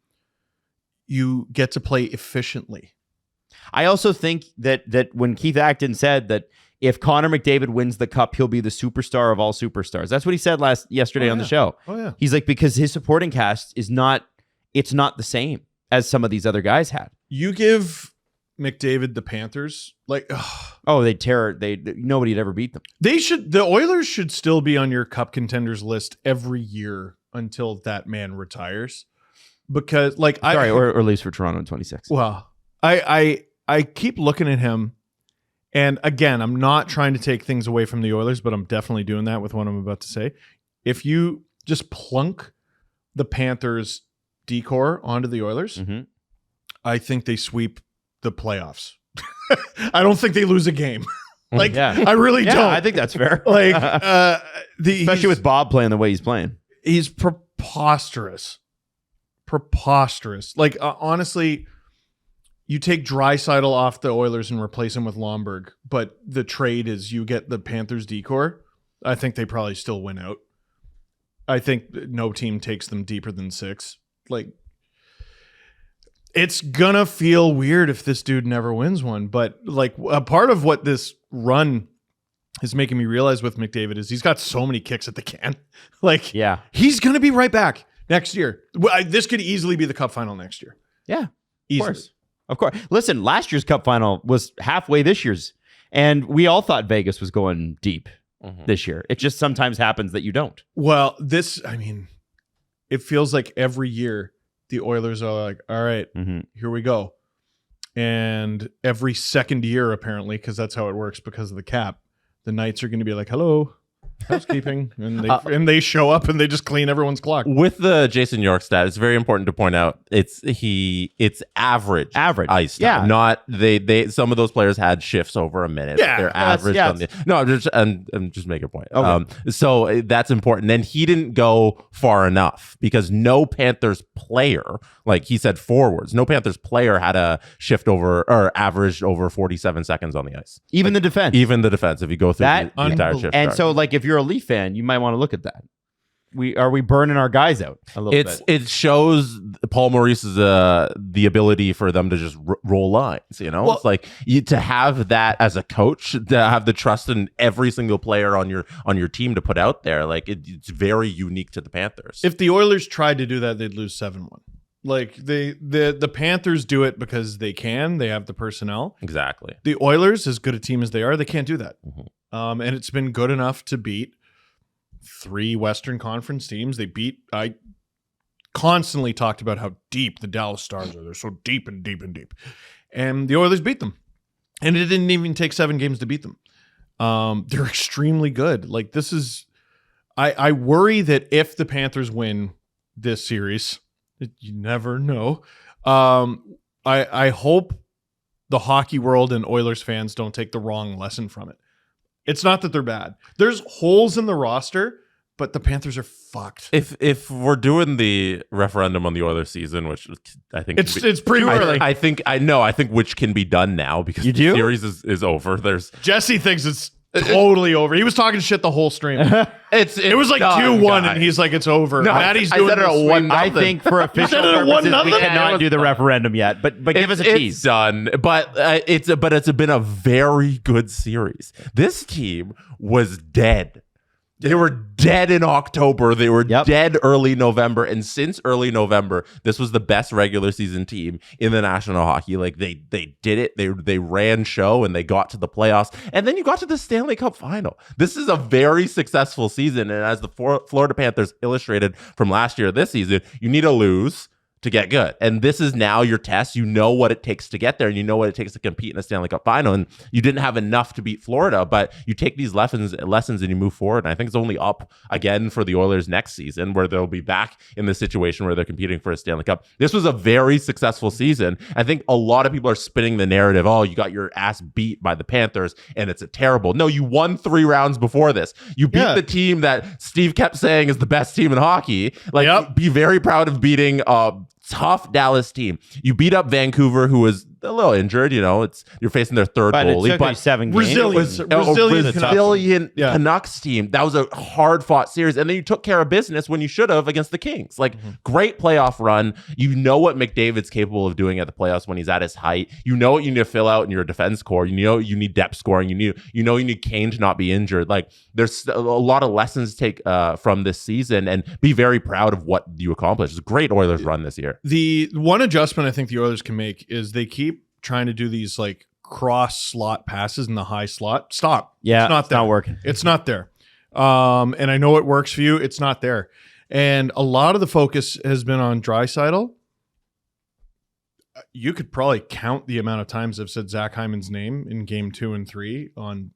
you get to play efficiently. I also think that when Keith Acton said that if Connor McDavid wins the cup, he'll be the superstar of all superstars. That's what he said yesterday on the show. Oh yeah. He's like, because his supporting cast is not the same as some of these other guys had. You give McDavid the Panthers, like Oh, they nobody had ever beat them. The Oilers should still be on your cup contenders list every year until that man retires. Because or at least for Toronto in 26. Well, I keep looking at him, and again, I'm not trying to take things away from the Oilers, but I'm definitely doing that with what I'm about to say. If you just plunk the Panthers decor onto the Oilers, I think they sweep the playoffs. I don't think they lose a game. I really don't. I think that's fair. Especially with Bob playing the way he's playing. He's preposterous. Honestly, you take Draisaitl off the Oilers and replace him with Lomberg, but the trade is you get the Panthers decor. I think they probably still win out. I think no team takes them deeper than 6. It's gonna feel weird if this dude never wins one, but a part of what this run is making me realize with McDavid is he's got so many kicks at the can. He's gonna be right back next year. This could easily be the cup final next year. Yeah, easily. Of course. Listen, last year's cup final was halfway this year's, and we all thought Vegas was going deep this year. It just sometimes happens that you don't. Well, it feels like every year the Oilers are like, all right, here we go. And every second year, apparently, because that's how it works because of the cap, the Knights are going to be like, hello, housekeeping. And they show up and they just clean everyone's clock. With the Jason York stat, it's very important to point out it's average ice time. Yeah. Not they some of those players had shifts over a minute. Yeah. They're average on the I'm just making a point. Okay. So that's important. And he didn't go far enough because no Panthers player, like he said forwards, no Panthers player had a shift over or averaged over 47 seconds on the ice. Even the defense. Even the defense, if you go through the entire shift. And so if you're a Leaf fan, you might want to look at that. Are we burning our guys out a little bit? It shows Paul Maurice's the ability for them to just roll lines. It's like to have that as a coach, to have the trust in every single player on your team to put out there. It's very unique to the Panthers. If the Oilers tried to do that, they'd lose 7-1. The Panthers do it because they can. They have the personnel. Exactly. The Oilers, as good a team as they are, they can't do that. And it's been good enough to beat 3 Western Conference teams. I constantly talked about how deep the Dallas Stars are. They're so deep and deep and deep. And the Oilers beat them. And it didn't even take 7 games to beat them. They're extremely good. I worry that if the Panthers win this series, you never know. I hope the hockey world and Oilers fans don't take the wrong lesson from it. It's not that they're bad. There's holes in the roster, but the Panthers are fucked. If we're doing the referendum on the Oilers season, which I think it's pretty early. I think which can be done now because the series is over. Jesse thinks it's totally over. He was talking shit the whole stream. It was like 2-1, and he's like, it's over. No, Maddie's I doing said it at 1-0. I think for official purposes, we cannot do the referendum yet. But give us a tease. It's done. But it's been a very good series. This team was dead. They were dead in October. They were dead early November. And since early November, this was the best regular season team in the National Hockey League. They did it. They ran show and they got to the playoffs. And then you got to the Stanley Cup final. This is a very successful season. And as the Florida Panthers illustrated from last year, this season, you need to lose to get good. And this is now your test. You know what it takes to get there, and you know what it takes to compete in a Stanley Cup final. And you didn't have enough to beat Florida, but you take these lessons and you move forward. And I think it's only up again for the Oilers next season, where they'll be back in the situation where they're competing for a Stanley Cup. This was a very successful season. I think a lot of people are spinning the narrative, oh, you got your ass beat by the Panthers and it's a terrible. No, you won 3 rounds before this. You beat the team that Steve kept saying is the best team in hockey. Be very proud of beating tough Dallas team. You beat up Vancouver, who was a little injured. You're facing their third goalie. It took 7 games. Resilient Canucks team. That was a hard-fought series. And then you took care of business when you should have against the Kings. Great playoff run. You know what McDavid's capable of doing at the playoffs when he's at his height. You know what you need to fill out in your defense core. You know you need depth scoring. You need Kane to not be injured. There's a lot of lessons to take from this season, and be very proud of what you accomplished. It's a great Oilers run this year. The one adjustment I think the Oilers can make is they keep trying to do these cross slot passes in the high slot. Stop. Yeah, it's not there. not working. It's not there. And I know it works for you. It's not there. And a lot of the focus has been on Draisaitl. You could probably count the amount of times I've said Zach Hyman's name in game 2 and 3 on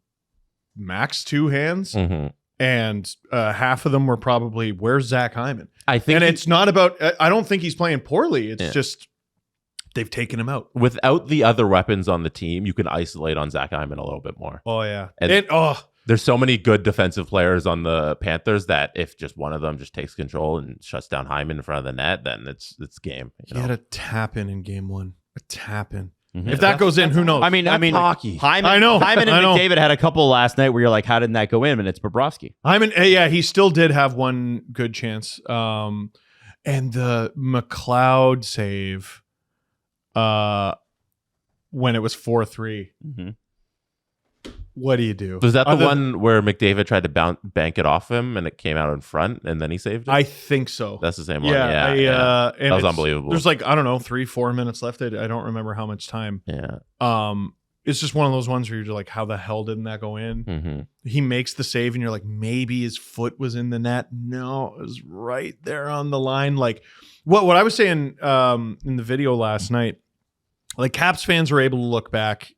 max 2 hands. Mm-hmm. And half of them were probably, where's Zach Hyman? I think, and it's not about, I don't think he's playing poorly. It's Yeah. just, they've taken him out. without the other weapons on the team, you can isolate on Zach Hyman a little bit more. Oh, yeah. And- Oh, There's so many good defensive players on the Panthers that if just one of them just takes control and shuts down Hyman in front of the net, then it's game. he had a tap in game 1. A tap in. Mhm. If that goes in, who knows? I mean, hockey. Hyman, I know. Hyman and I know. McDavid had a couple last night where you're like, how didn't that go in? And it's Bobrovsky. Hyman, yeah, he still did have one good chance. And the McLeod save when it was 4-3. Mm-hmm. What do you do? Was that the one where McDavid tried to bank it off him and it came out in front and then he saved it? I think so. That's the same one. Yeah, Yeah, and that was it's- unbelievable. There's like, I don't know, 3-4 minutes left. I don't remember how much time. Yeah. It's just one of those ones where you're like, how the hell didn't that go in? Mm-hmm. He makes the save and you're like, maybe his foot was in the net. No, it was right there on the line. Like what I was saying in the video last night, like Caps fans were able to look back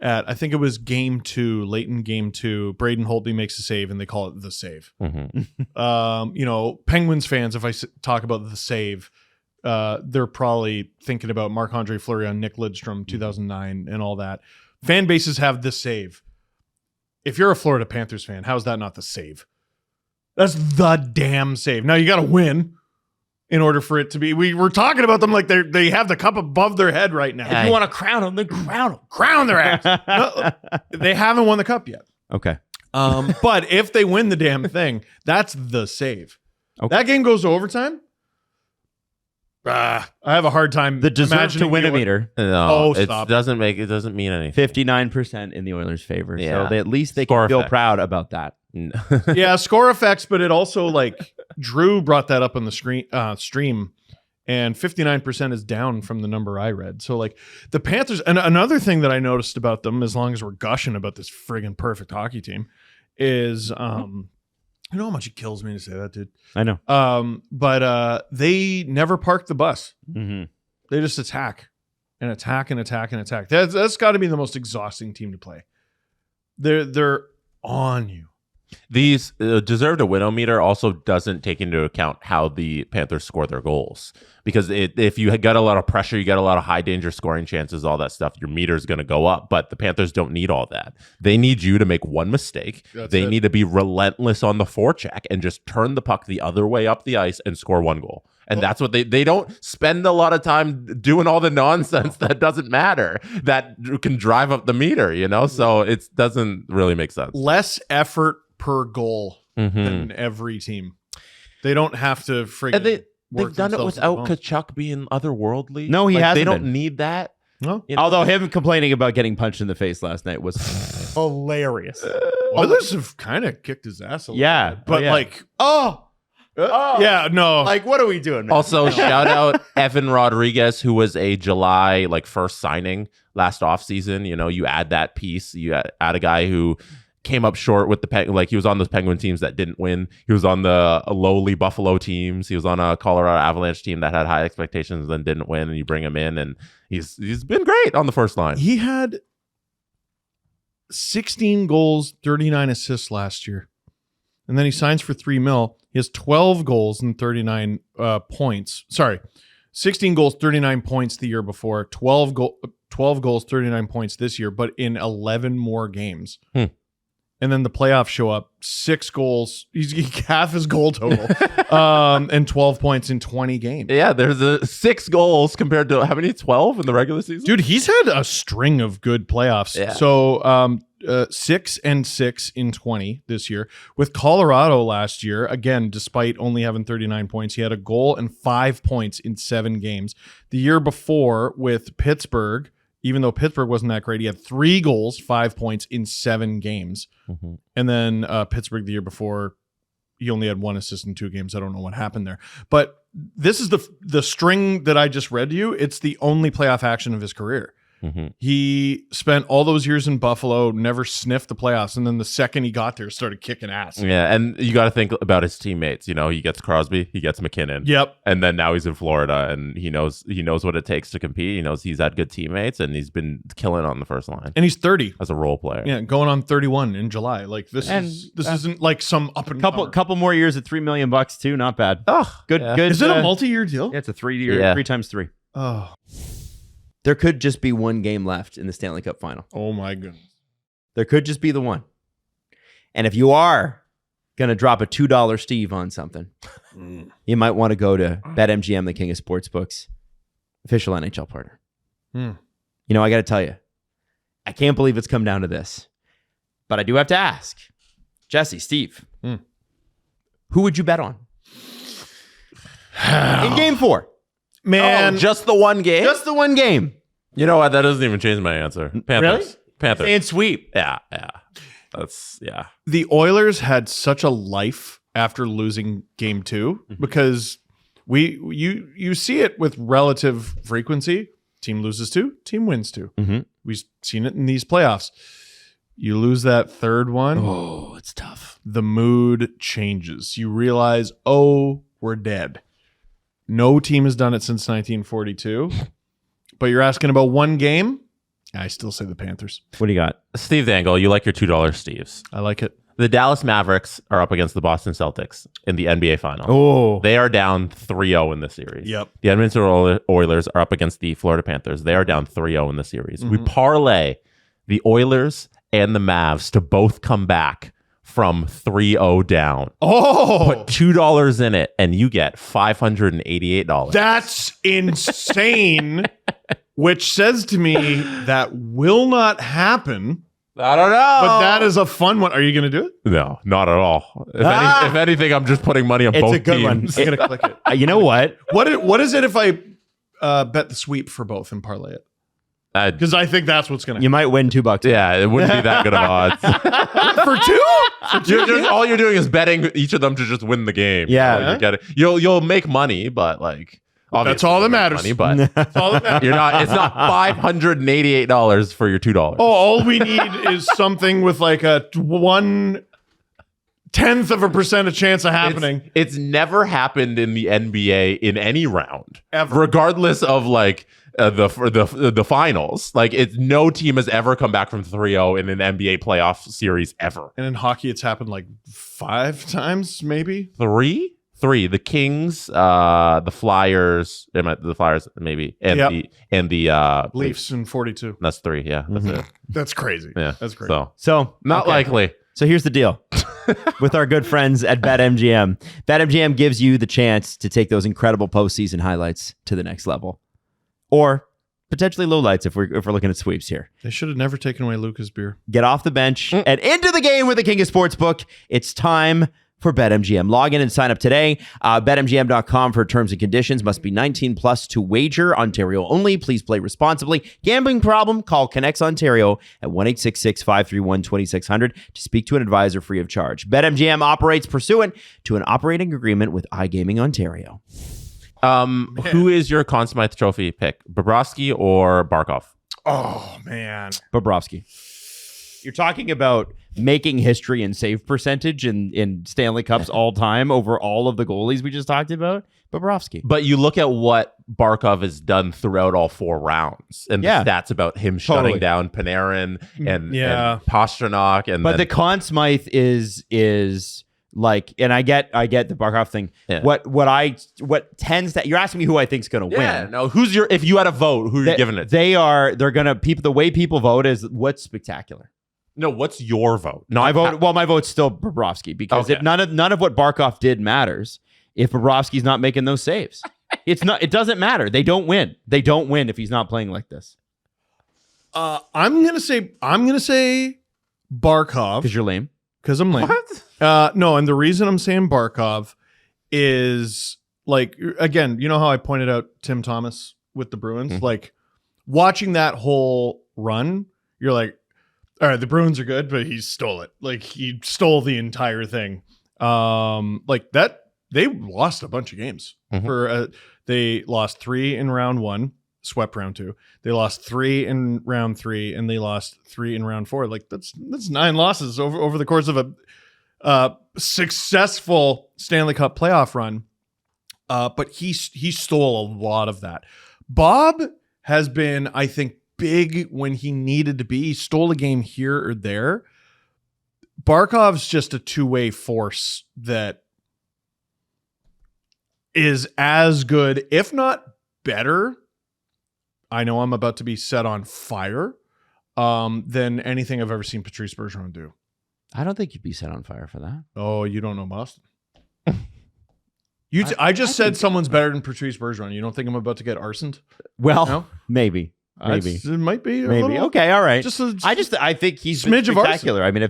at, I think it was game 2, late in game 2, Braden Holtby makes a save and they call it the save. Mm-hmm. Penguins fans, if I talk about the save, they're probably thinking about Marc-Andre Fleury on Nick Lidstrom 2009 and all that. Fan bases have the save. If you're a Florida Panthers fan, how's that not the save? That's the damn save. Now you got to win in order for it to be. We were talking about them like they have the cup above their head right now. Yeah. If you want to crown them, then crown them. Crown their ass. No, they haven't won the cup yet. Okay. But if they win the damn thing, that's the save. Okay. That game goes to overtime. I have a hard time. The deserve to imagining win a you- meter, No, it stop. doesn't mean anything. 59% in the Oilers' favor. Yeah. So at least they Score can feel effect. proud about that. Yeah, score effects, but it also like Drew brought that up on the stream, and 59% is down from the number I read. So like the Panthers, and another thing that I noticed about them, as long as we're gushing about this friggin' perfect hockey team, is you know how much it kills me to say that, dude. I know. But they never park the bus. Mm-hmm. They just attack and attack and attack and attack. That's got to be the most exhausting team to play. They're on you. These deserve to win meter also doesn't take into account how the Panthers score their goals. Because if you got a lot of pressure, you got a lot of high danger scoring chances, all that stuff, your meter is going to go up. But the Panthers don't need all that. They need you to make one mistake. They need to be relentless on the forecheck and just turn the puck the other way up the ice and score one goal. And that's what they don't spend a lot of time doing all the nonsense that doesn't matter, that can drive up the meter, So it doesn't really make sense. Less effort per goal Mm-hmm. than every team. They don't have to friggin' And they've work done it themselves to without the bone. Kachuk being otherworldly. No, he hasn't They don't been. need that. No? Although him complaining about getting punched in the face last night was hilarious. Oilers have kind of kicked his ass a little Yeah, bit. But yeah. like, yeah, no. Like, what are we doing, man? Also, shout out Evan Rodriguez, who was a July 1st signing last offseason. You add that piece. You add a guy who came up short with he was on those Penguin teams that didn't win. He was on the lowly Buffalo teams. He was on a Colorado Avalanche team that had high expectations and then didn't win. And you bring him in, and he's been great on the first line. He had 16 goals, 39 assists last year. And then he signs for $3 million. He has 12 goals and 39 points. Sorry, 16 goals, 39 points the year before. 12 goals, 39 points this year, but in 11 more games. And then the playoffs show up, 6 goals. He's half his goal total, and 12 points in 20 games. Yeah, there's 6 goals compared to how many? 12 in the regular season? Dude, he's had a string of good playoffs. Yeah. So 6-6 in 20 this year. With Colorado last year, again, despite only having 39 points, he had a goal and 5 points in 7 games. The year before with Pittsburgh, even though Pittsburgh wasn't that great, he had 3 goals, 5 points in 7 games. Mm-hmm. And then Pittsburgh the year before, he only had 1 assist in 2 games. I don't know what happened there. But this is the string that I just read to you. It's the only playoff action of his career. He spent all those years in Buffalo, never sniffed the playoffs, and then the second he got there, started kicking ass. Yeah, and you got to think about his teammates. You know, he gets Crosby, he gets McKinnon. Yep. And then now he's in Florida, and he knows what it takes to compete. He knows he's had good teammates, and he's been killing on the first line. And he's 30 as a role player. Yeah, going on 31 in July. Like this isn't like some up and couple more years at $3 million too. Not bad. Oh, good. Is it a multi-year deal? Yeah, it's a 3 times 3. Oh. There could just be one game left in the Stanley Cup final. Oh my goodness. There could just be the one. And if you are going to drop a $2 Steve on something, you might want to go to BetMGM, the king of sportsbooks, official NHL partner. You know, I got to tell you, I can't believe it's come down to this, but I do have to ask, Jesse, Steve, who would you bet on in Game 4? Man, just the one game? Just the one game. You know what? That doesn't even change my answer. Panthers. Really? Panthers. And sweep. Yeah. The Oilers had such a life after losing Game 2 because you see it with relative frequency. Team loses 2, team wins 2. We've seen it in these playoffs. You lose that third one. Oh, it's tough. The mood changes. You realize, oh, we're dead. No team has done it since 1942. But you're asking about one game? I still say the Panthers. What do you got? Steve Dangle, you like your $2 Steves. I like it. The Dallas Mavericks are up against the Boston Celtics in the NBA Finals. Oh. They are down 3-0 in this series. Yep. The Edmonton Oilers are up against the Florida Panthers. They are down 3-0 in the series. We parlay the Oilers and the Mavs to both come back from 3-0 down. Oh, Put $2 in it, and you get $588. that's insane. Which says to me that will not happen. I don't know. But that is a fun one. Are you going to do it? No, not at all. If anything, I'm just putting money on It's both a good teams. one. I'm going to click it. You know what? What is it if I bet the sweep for both and parlay it? Because I think that's what's going to happen. You might win $2. Yeah, it wouldn't be that good of odds. For two? All you're doing is betting each of them to just win the game. Yeah. You'll make money, but like That's all that matters. money, but That's all that matters. it's not $588 for your $2. Oh, all we need is something with like a 1/10% of chance of happening. It's never happened in the NBA in any round, Ever. regardless of like the finals. Like no team has ever come back from 3-0 in an NBA playoff series ever. And in hockey, it's happened like 5 times, maybe. Three. The Kings, the Flyers, maybe, and the Leafs in 42. That's 3. Yeah, that's it. That's crazy. Yeah, That's crazy. So not likely. So here's the deal. With our good friends at BetMGM. BetMGM gives you the chance to take those incredible postseason highlights to the next level. Or potentially lowlights if we're looking at sweeps here. They should have never taken away Luca's beer. Get off the bench and into the game with the King of Sportsbook. It's time for BetMGM. Log in and sign up today. BetMGM.com for terms and conditions. Must be 19 plus to wager. Ontario only. Please play responsibly. Gambling problem? Call Connects Ontario at 1-866-531-2600 to speak to an advisor free of charge. BetMGM operates pursuant to an operating agreement with iGaming Ontario. Who is your Conn Smythe Trophy pick? Bobrovsky or Barkov? Oh, man. Bobrovsky. You're talking about making history in save percentage in Stanley Cups all time over all of the goalies we just talked about. Bobrovsky. But you look at what Barkov has done throughout all 4 rounds, and the stats about him shutting down Panarin and Pastrnak, but the Conn Smythe is like, and I get the Barkov thing. Yeah. What tends to, you're asking me who I think's going to win. No, if you had a vote, who are you giving it to? The way people vote is what's spectacular. No, what's your vote? My vote's still Bobrovsky because none of what Barkov did matters if Bobrovsky's not making those saves. It doesn't matter. They don't win. They don't win if he's not playing like this. I'm gonna say Barkov Because you're lame. because I'm lame. What? No, and the reason I'm saying Barkov is like, again, you know how I pointed out Tim Thomas with the Bruins? Like watching that whole run, you're like, all right, the Bruins are good, but he stole it. Like he stole the entire thing. Like that, they lost a bunch of games. They lost 3 in round 1. swept round 2. They lost 3 in round 3, and they lost 3 in round 4. Like that's 9 losses over the course of a successful Stanley Cup playoff run. But he stole a lot of that. Bob has been, I think, big when he needed to be. He stole a game here or there. Barkov's just a two-way force that is as good, if not better. I know I'm about to be set on fire than anything I've ever seen Patrice Bergeron do. I don't think you'd be set on fire for that. Oh, you don't know Boston. I just said someone's better than Patrice Bergeron. You don't think I'm about to get arsoned? Well, No? maybe. It might be. Maybe. Okay. All right. Just a I think he's smidge been of spectacular. I mean,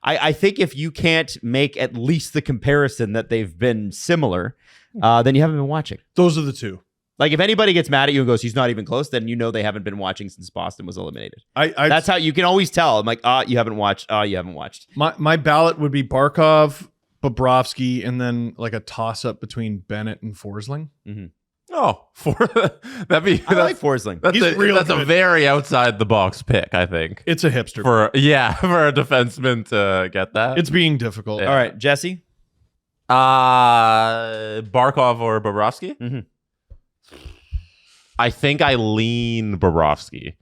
I think if you can't make at least the comparison that they've been similar, then you haven't been watching. Those are the two. Like if anybody gets mad at you and goes, he's not even close, then you know they haven't been watching since Boston was eliminated. That's how you can always tell. I'm like, you haven't watched. You haven't watched. My ballot would be Barkov, Bobrovsky, and then like a toss up between Bennett and Forsling. Mm-hmm. Oh, that'd be. I like Forsling. That's a very outside the box pick, I think. It's a hipster. For a defenseman to get that. It's being difficult. Yeah. All right, Jesse. Barkov or Bobrovsky? Mm-hmm. I think I lean Bobrovsky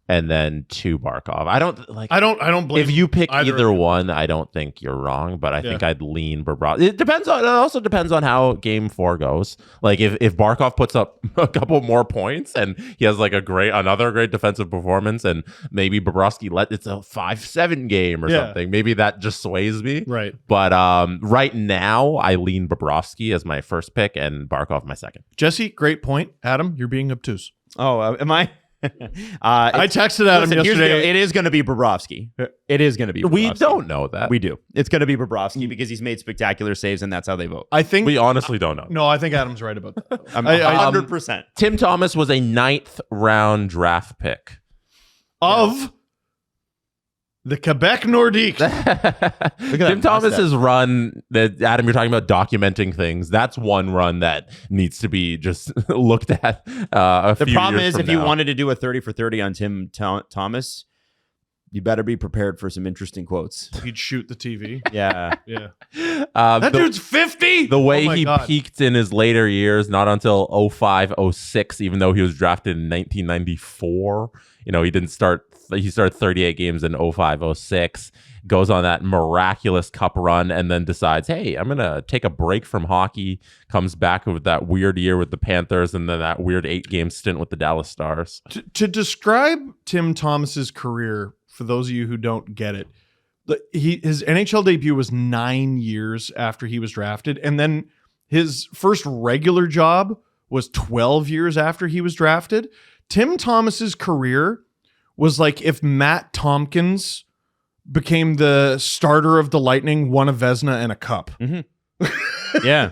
and then to Barkov. I don't blame If you pick either either one, I don't think you're wrong, but I think I'd lean Bobrovsky. It also depends on how game 4 goes. Like if Barkov puts up a couple more points and he has like another great defensive performance, and maybe Bobrovsky it's a 5-7 game or something. Maybe that just sways me. Right. But right now I lean Bobrovsky as my first pick and Barkov my second. Jesse, great point. Adam, you're being obtuse. Oh, am I? I texted Adam yesterday. It is going to be Bobrovsky. It is going to be Bobrovsky. We don't know that. We do. It's going to be Bobrovsky because he's made spectacular saves, and that's how they vote. I think We honestly don't know. No, I think Adam's right about that. I'm 100%. Tim Thomas was a 9th round draft pick. Of the Quebec Nordique. Tim Thomas's run that Adam, you're talking about documenting things. That's one run that needs to be just looked at. The problem is if you wanted to do a 30 for 30 on Tim Thomas, you better be prepared for some interesting quotes. He'd shoot the TV. Yeah. Yeah. That dude's 50. The way he peaked in his later years, not until 05, 06, even though he was drafted in 1994. He started 38 games in 05, 06, goes on that miraculous cup run, and then decides, hey, I'm going to take a break from hockey, comes back with that weird year with the Panthers, and then that weird 8-game stint with the Dallas Stars. To describe Tim Thomas's career, for those of you who don't get it, his NHL debut was 9 years after he was drafted, and then his first regular job was 12 years after he was drafted. Tim Thomas's career was like if Matt Tompkins became the starter of the Lightning, won a Vezina and a cup. Mm-hmm. Yeah.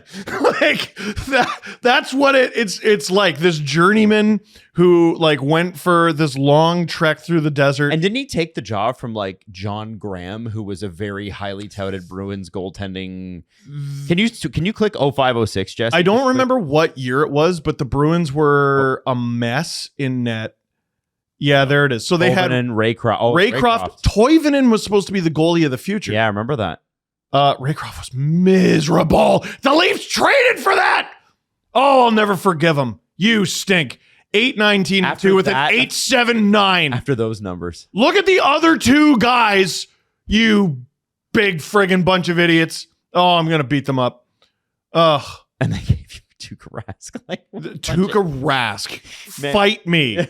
Like that's what it's like. This journeyman who like went for this long trek through the desert. And didn't he take the job from like John Graham, who was a very highly touted Bruins goaltending? Can you click 0506, Jess? I don't remember what year it was, but the Bruins were a mess in net. Yeah, there it is. So they had Raycroft. Raycroft. Toivonen was supposed to be the goalie of the future. Yeah, I remember that. Raycroft was miserable. The Leafs traded for that. Oh, I'll never forgive him. You stink. 8-19-2 with an 8-7-9. After those numbers. Look at the other two guys. You big friggin' bunch of idiots. Oh, I'm going to beat them up. Ugh. And they gave you Tuukka Rask. Tuukka Rask. Fight me.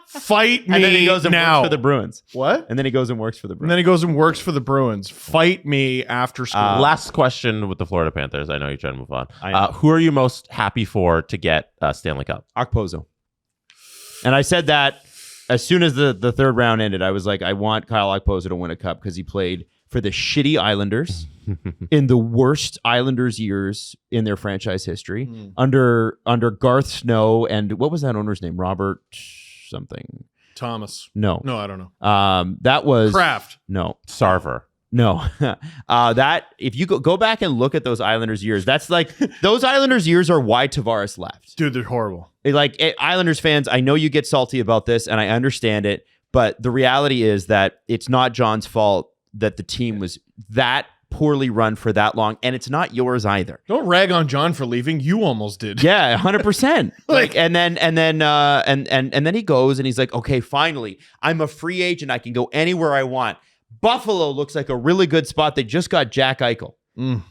Fight me now. And then he goes and works for the Bruins. What? And then he goes and works for the Bruins. And then he goes and works for the Bruins. Fight me after school. Last question with the Florida Panthers. I know you're trying to move on. Who are you most happy for to get Stanley Cup? Okposo. And I said that as soon as the third round ended. I was like, I want Kyle Okposo to win a cup because he played for the shitty Islanders in the worst Islanders years in their franchise history under Garth Snow and what was that owner's name? Robert something. Thomas. No, I don't know. That was Kraft. No, Sarver. No, that if you go back and look at those Islanders years, that's like those Islanders years are why Tavares left. Dude, they're horrible. Islanders fans, I know you get salty about this, and I understand it, but the reality is that it's not John's fault that the team was that poorly run for that long, and it's not yours either. Don't rag on John for leaving. You almost did. Yeah, 100%. And then he goes and he's like, okay, finally, I'm a free agent. I can go anywhere I want. Buffalo looks like a really good spot. They just got Jack Eichel.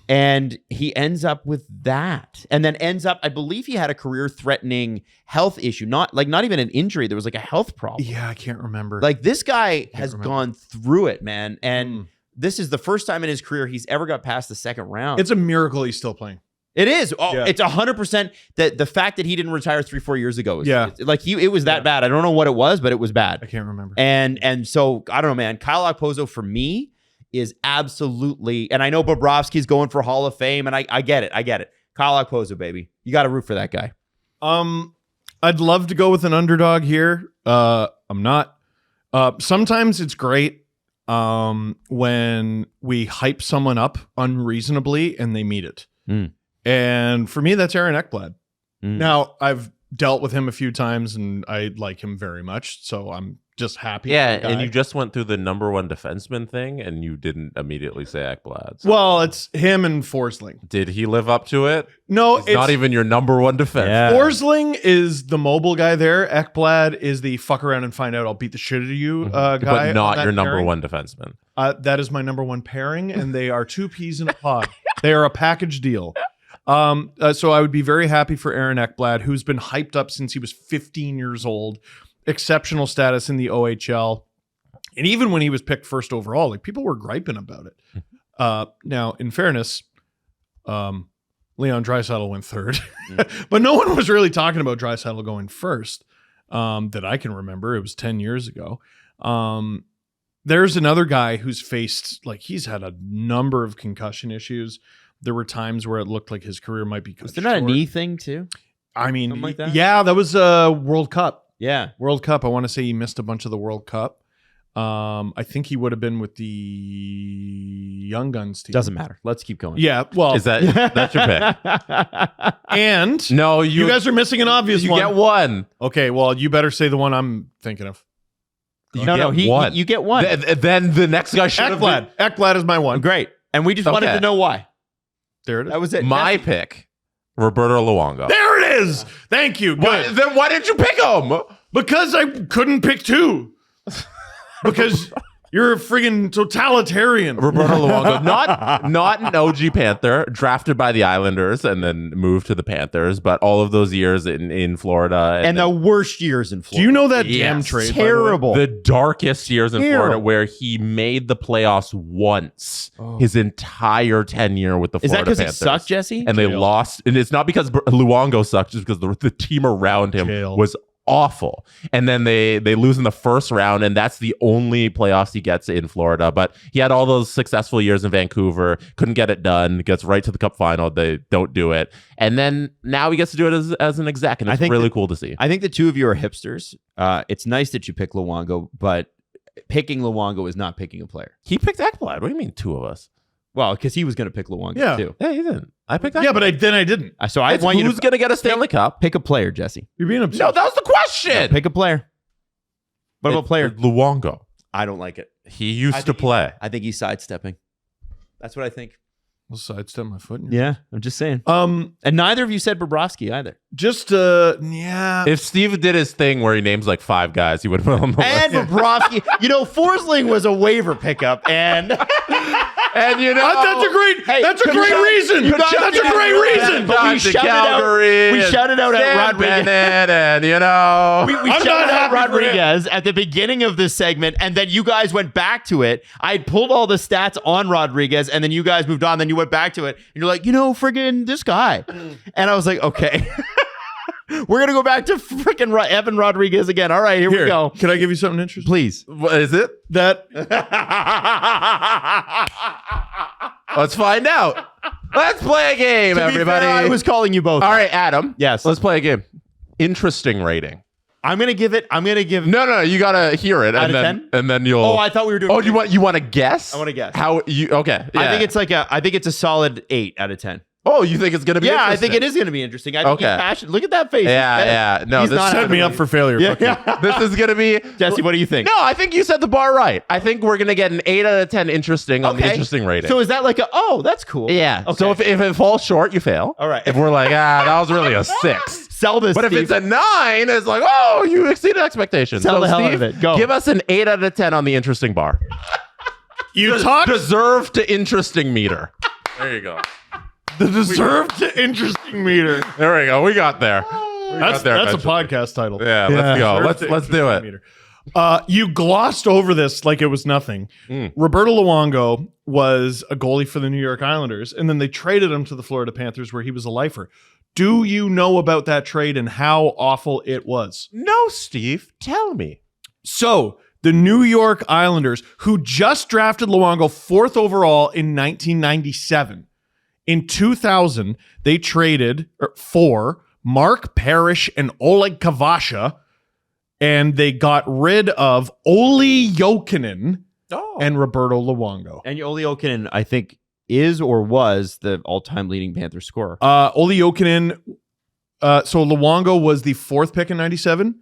And he ends up with that. And then ends up, I believe he had a career-threatening health issue. Not even an injury. There was like a health problem. Yeah, I can't remember. Like this guy has gone through it, man. And this is the first time in his career he's ever got past the second round. It's a miracle he's still playing. It is. Oh, Yeah. It's 100% that the fact that he didn't retire 3-4 years ago. It was that Yeah. bad. I don't know what it was, but it was bad. I can't remember. And so I don't know, man. Kyle Okposo for me is absolutely, and I know Bobrovsky's going for Hall of Fame, and I get it. Kyle Okposo, baby. You got to root for that guy. I'd love to go with an underdog here. I'm not. Sometimes it's great when we hype someone up unreasonably and they meet it. And for me, that's Aaron Ekblad. Now, I've dealt with him a few times and I like him very much, so I'm just happy. Yeah, and you just went through the number one defenseman thing and you didn't immediately say Ekblad. So Well, it's him and Forsling. did he live up to it? No, He's not even your number one defense. Yeah. Forsling is the mobile guy there. Ekblad is the fuck around and find out I'll beat the shit out of you guy. But on not that your number pairing. one defenseman. That is my number one pairing, and they are two peas in a pod. They are a package deal. So I would be very happy for Aaron Ekblad, who's been hyped up since he was 15 years old. Exceptional status in the OHL. And even when he was picked first overall, like people were griping about it. Now, in fairness, Leon Draisaitl went third. But no one was really talking about Draisaitl going first that I can remember. It was 10 years ago. There's another guy who's faced, like, he's had a number of concussion issues. There were times where it looked like his career might be cut Was there not a short. knee thing too? I mean, Something like that? yeah, that was World Cup. Yeah. World Cup. I want to say he missed a bunch of the World Cup. I think he would have been with the Young Guns team. Doesn't matter. Let's keep going. Yeah, well, Is that's your pick? and No, you guys are missing an obvious you one. get one. Okay, well, you better say the one I'm thinking of. You No, get one. you get one. Then the next guy should have been. Ekblad. Ekblad is my one. Great. And we just wanted Okay. to know why. There it is. That was it. My pick, Roberto Luongo. There it is. Thank you. Good. Then why didn't you pick him? Because I couldn't pick two. Because you're a friggin' totalitarian. Roberto Luongo, not an OG Panther, drafted by the Islanders and then moved to the Panthers, but all of those years in Florida. And the worst years in Do Florida. you know that Yes. damn trade? by the way? Terrible. the darkest years in Terrible. Florida where he made the playoffs once his entire tenure with the Is that Florida because he Panthers. sucked, Jesse? And they Jail. lost. And it's not because Luongo sucked, just because the team around him Jail. was awful. And then they lose in the first round, and that's the only playoffs he gets in Florida. But he had all those successful years in Vancouver, couldn't get it done, gets right to the Cup final. They don't do it. And then now he gets to do it as an exec, and I it's think really that- cool to see. I think the two of you are hipsters. It's nice that you pick Luongo, but picking Luongo is not picking a player. He picked Ekblad. What do you mean, two of us? Well, because he was going to pick Luongo Yeah. too. Yeah, he didn't. I picked Ekblad. Yeah, but then I didn't. So I It's want you who's to going to get a Stanley Cup? pick a player, Jesse. You're being obsessed. No, that was the question. Pick a player. What about player? Luongo. I don't like it. He used to play. I think he's sidestepping. That's what I think. I'll sidestep my foot. In your Yeah, I'm just saying. And And neither of you said Bobrovsky either. just yeah. If Steve did his thing where he names like 5 guys, he would have put on the And list. Bobrovsky, Forsling was a waiver pickup, and And you know, That's a great reason. That's a great reason. But we shouted out- we shouted out at Rodriguez. and you know, we I'm shouted not out happy for Rodriguez at the beginning of this segment, and then you guys went back to it. I pulled all the stats on Rodriguez, and then you guys moved on. Then you went back to it, and you're like, friggin' this guy. And I was like, okay. We're going to go back to freaking Evan Rodriguez again. All right, here we go. Can I give you something interesting? Please. what is it? That Let's find out. Let's play a game, To be everybody. fair, I was calling you both. All right, Adam. Yes. Let's play a game. Interesting rating. I'm gonna give. No, you gotta hear it, Out and of then 10? and then you'll. Oh, I thought we were doing. Oh, you want to guess? I want to guess. How you? Okay. I yeah. think it's a solid 8 out of 10. Oh, you think it's gonna be? Yeah, I think interesting. it is gonna be interesting. I think Okay. he's passionate. Look at that face. Yeah. No, He's this not Set me up for failure. Yeah. Fuck you. this is gonna be. Jesse, what do you think? No, I think you set the bar right. I think we're gonna get an 8 out of 10 interesting on the Okay. interesting rating. So is that like that's cool. yeah. Okay. So if it falls short, you fail. All right. If we're like, that was really a 6. Sell this. But if Steve. it's a 9, it's like, oh, you exceeded expectations. Sell so the hell out Steve, of it. Go. Give us an 8 out of 10 on the interesting bar. You talk Deserve to interesting meter. There you go. the deserved to interesting meter. There we go. We got there. That's a eventually. podcast title. Yeah, let's go. Deserved to Let's do interesting it. meter. You glossed over this like it was nothing. Roberto Luongo was a goalie for the New York Islanders, and then they traded him to the Florida Panthers where he was a lifer. Do you know about that trade and how awful it was? No, Steve. Tell me. So the New York Islanders, who just drafted Luongo 4th overall in 1997, in 2000, they traded for Mark Parrish and Oleg Kavasha, and they got rid of Olli Jokinen and Roberto Luongo. and Olli Jokinen, I think, is or was the all-time leading Panther scorer. Olli Jokinen, so Luongo was the 4th pick in 97.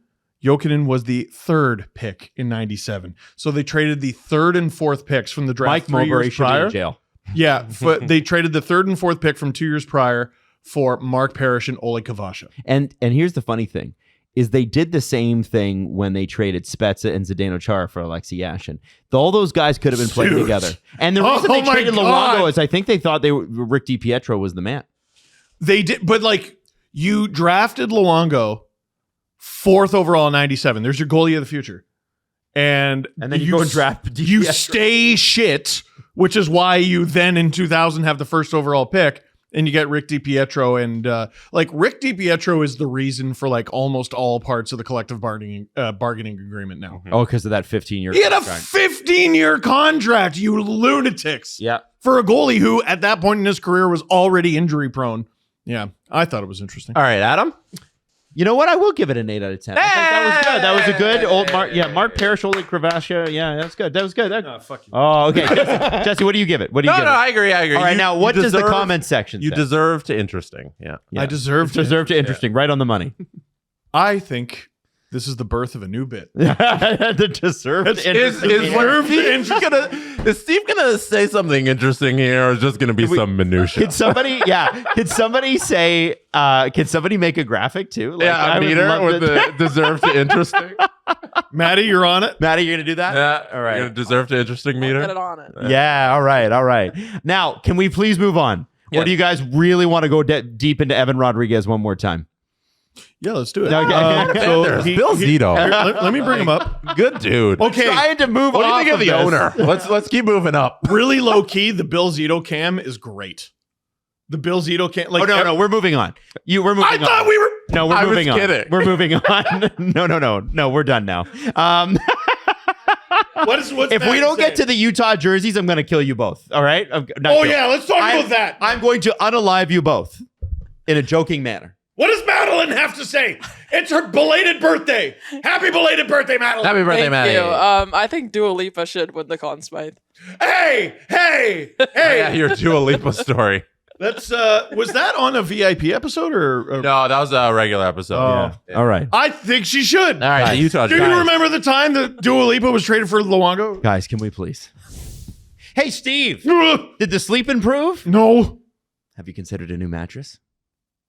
Jokinen was the 3rd pick in 97. So they traded the 3rd and 4th picks from the draft Mike 3 Mulberry years should be prior. in jail. Yeah, they traded the 3rd and 4th pick from 2 years prior for Mark Parrish and Oleg Kavasha. And here's the funny thing, is they did the same thing when they traded Spezza and Zdeno Chara for Alexei Yashin. All those guys could have been playing Dude. together. And the reason they Oh my traded God. Luongo is I think they thought Rick DiPietro was the man. They did, but like you drafted Luongo 4th overall in 97. There's your goalie of the future. And then you go and draft You DiPietro. stay shit, which is why you then in 2000 have the 1st overall pick. And you get Rick DiPietro, and Rick DiPietro is the reason for like almost all parts of the collective bargaining agreement now. Oh, because of that 15-year He had a contract. 15-year contract, you lunatics. Yeah. For a goalie who, at that point in his career, was already injury prone. Yeah, I thought it was interesting. All right, Adam. You know what? I will give it an 8 out of 10. I think that was good. That was a good old Mark Parrish, Oleg Kravasha. Yeah, that's good. That was good. Fuck you. Oh, okay. Jesse, what do you give it? What do you No, give no, it? I agree. All right, now what you does the deserve- comment section You say? deserve to interesting. Yeah. Yeah. I deserve to interesting. Right on the money. I think this is the birth of a new bit. The deserved Is interesting. Steve gonna say something interesting here, or is just gonna be some minutia? Could somebody say, can somebody make a graphic too? Like, Yeah, I a would meter love with to- the deserve to interesting. Maddie, you're on it. Maddie, you're going to do that? Yeah, All right. You're gonna deserve to interesting meter. Get it on it. Yeah, all right. Now, can we please move on? Yes. Or do you guys really want to go deep into Evan Rodriguez one more time? Yeah, let's do it. Okay. There's Bill Zito. Here, let me bring him up. Good dude. Okay. Trying to move What do you off think of the this. owner? Let's keep moving up. Really low key, the Bill Zito cam is great. The Bill Zito cam, like, Oh, no, we're moving on. We're moving I on. thought we were. No, we're I was moving on. kidding. We're moving on. No, we're done now. What's If we don't get to the Utah jerseys, I'm going to kill you both. All right? Oh yeah, let's talk about that. I'm going to unalive you both in a joking manner. What does Madeline have to say? It's her belated birthday. Happy belated birthday, Madeline. Happy birthday, Thank Maddie. you. I think Dua Lipa should win the Conn Smythe. Hey. Yeah, your Dua Lipa story. That's was that on a VIP episode or? No, that was a regular episode. Oh. Yeah. All right. I think she should. All right, the Utah Do you Jazz. remember the time that Dua Lipa was traded for Luongo? Guys, can we please? Hey, Steve. Did the sleep improve? No. Have you considered a new mattress?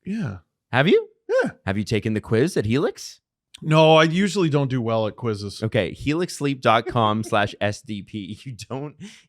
Yeah. Have you? Yeah. Have you taken the quiz at Helix? No, I usually don't do well at quizzes. Okay, helixsleep.com/SDP.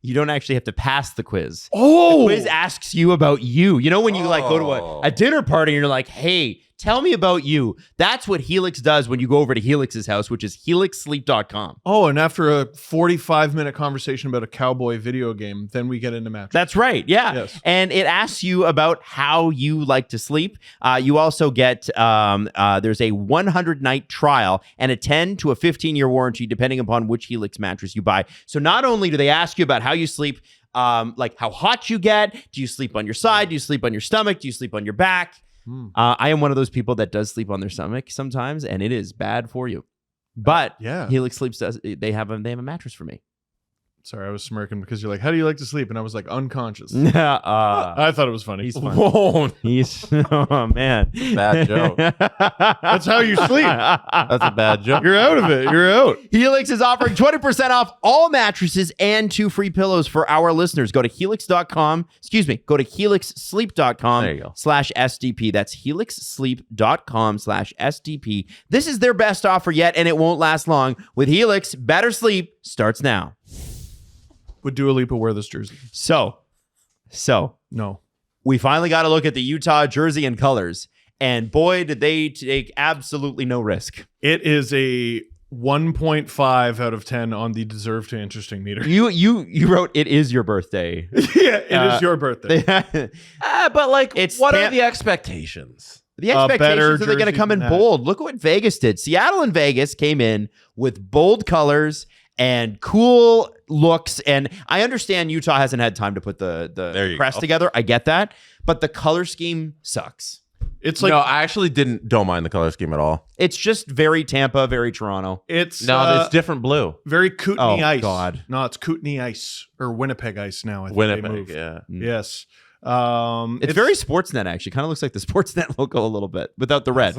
You don't actually have to pass the quiz. Oh, Quiz asks you about you. You know when you like go to Oh. a dinner party and you're like, hey, tell me about you. That's what Helix does when you go over to Helix's house, which is helixsleep.com. Oh, and after a 45-minute conversation about a cowboy video game, then we get into match. That's right. Yeah. Yes. And it asks you about how you like to sleep. You also get, there's a 100-night trial and a 10 to a 15-year warranty, depending upon which Helix mattress you buy. So not only do they ask you about how you sleep, like how hot you get, do you sleep on your side, do you sleep on your stomach, do you sleep on your back? I am one of those people that does sleep on their stomach sometimes, and it is bad for you. But Yeah. Helix Sleeps they have a mattress for me. Sorry, I was smirking because you're like, how do you like to sleep? And I was like, unconscious. uh, I thought it was funny. he's fun. Whoa, He's oh man, bad joke. That's how you sleep. That's a bad joke. You're out of it. You're out. Helix is offering 20% off all mattresses and 2 free pillows for our listeners. Go to helix.com. Go to helixsleep.com There you go. /SDP. That's helixsleep.com /SDP. This is their best offer yet, and it won't last long. With Helix, better sleep starts now. Would Dua Lipa wear this jersey? So No. we finally got to look at the Utah jersey and colors, and boy, did they take absolutely no risk. It is a 1.5 out of 10 on the deserve to interesting meter. You wrote it is your birthday. Yeah, it is your birthday. But like, It's what are Tam- the expectations? The better expectations are they're going to jersey come in than that. bold. Look what Vegas did. Seattle and Vegas came in with bold colors and cool looks. And I understand Utah hasn't had time to put There the you crest go. together. I get that. But the color scheme sucks. It's like No, I actually don't mind the color scheme at all. It's just very Tampa, very Toronto. it's No, it's different blue. very Kootenay Oh, Ice. God. No, it's Kootenay Ice or Winnipeg Ice now. I think they Winnipeg, moved. yeah. Yes. It's very Sportsnet, actually. Kind of looks like the Sportsnet logo a little bit without the red.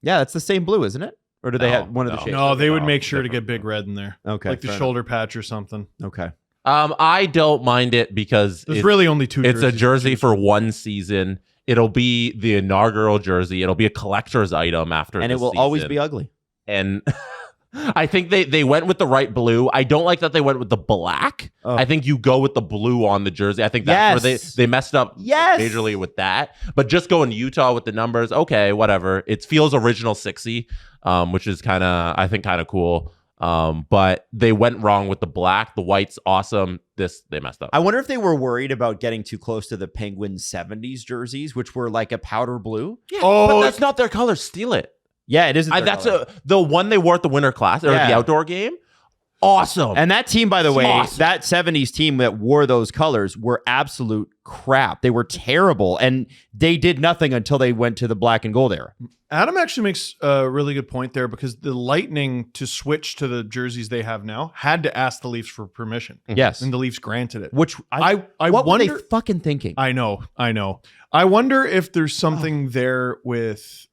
Yeah, it's the same blue, isn't it? Or do they have one of the shades? No, they would No, make sure to different. get big red in there. Okay, Like the fair shoulder patch or something. Okay. I don't mind it because There's really only two it's a jerseys. jersey for one season. It'll be the inaugural jersey. It'll be a collector's item after And this it will always season. be ugly. And I think they went with the right blue. I don't like that they went with the black. Oh. I think you go with the blue on the jersey. I think that's where Yes. they messed up Yes. majorly with that. But just going to Utah with the numbers, okay, whatever. It feels original 60, which is kind of cool. But they went wrong with the black. The white's awesome. They messed up. I wonder if they were worried about getting too close to the Penguins 70s jerseys, which were like a powder blue. Oh, but that's not their color. Steal it. Yeah, it isn't. their That's color. the one they wore at the Winter Class or Yeah. the outdoor game. Awesome. And that team, by the way, Awesome. that 70s team that wore those colors were absolute crap. They were terrible. And they did nothing until they went to the black and gold era. Adam actually makes a really good point there because the Lightning, to switch to the jerseys they have now, had to ask the Leafs for permission. Yes. And the Leafs granted it. Which I what were wonder. they fucking thinking? I know. I wonder if there's something there with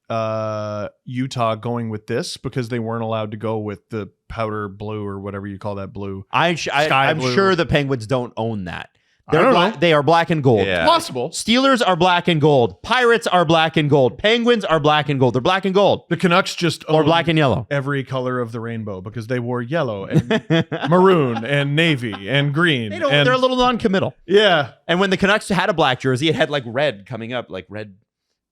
Utah going with this because they weren't allowed to go with the powder blue or whatever you call that blue. I'm blue. sure the Penguins don't own that. I don't know. They are black and gold. Yeah. Possible. Steelers are black and gold. Pirates are black and gold. Penguins are black and gold. They're black and gold. The Canucks just Or own black and yellow. every color of the rainbow because they wore yellow and maroon and navy and green. They're a little non-committal. Yeah. And when the Canucks had a black jersey, it had like red coming up, like red.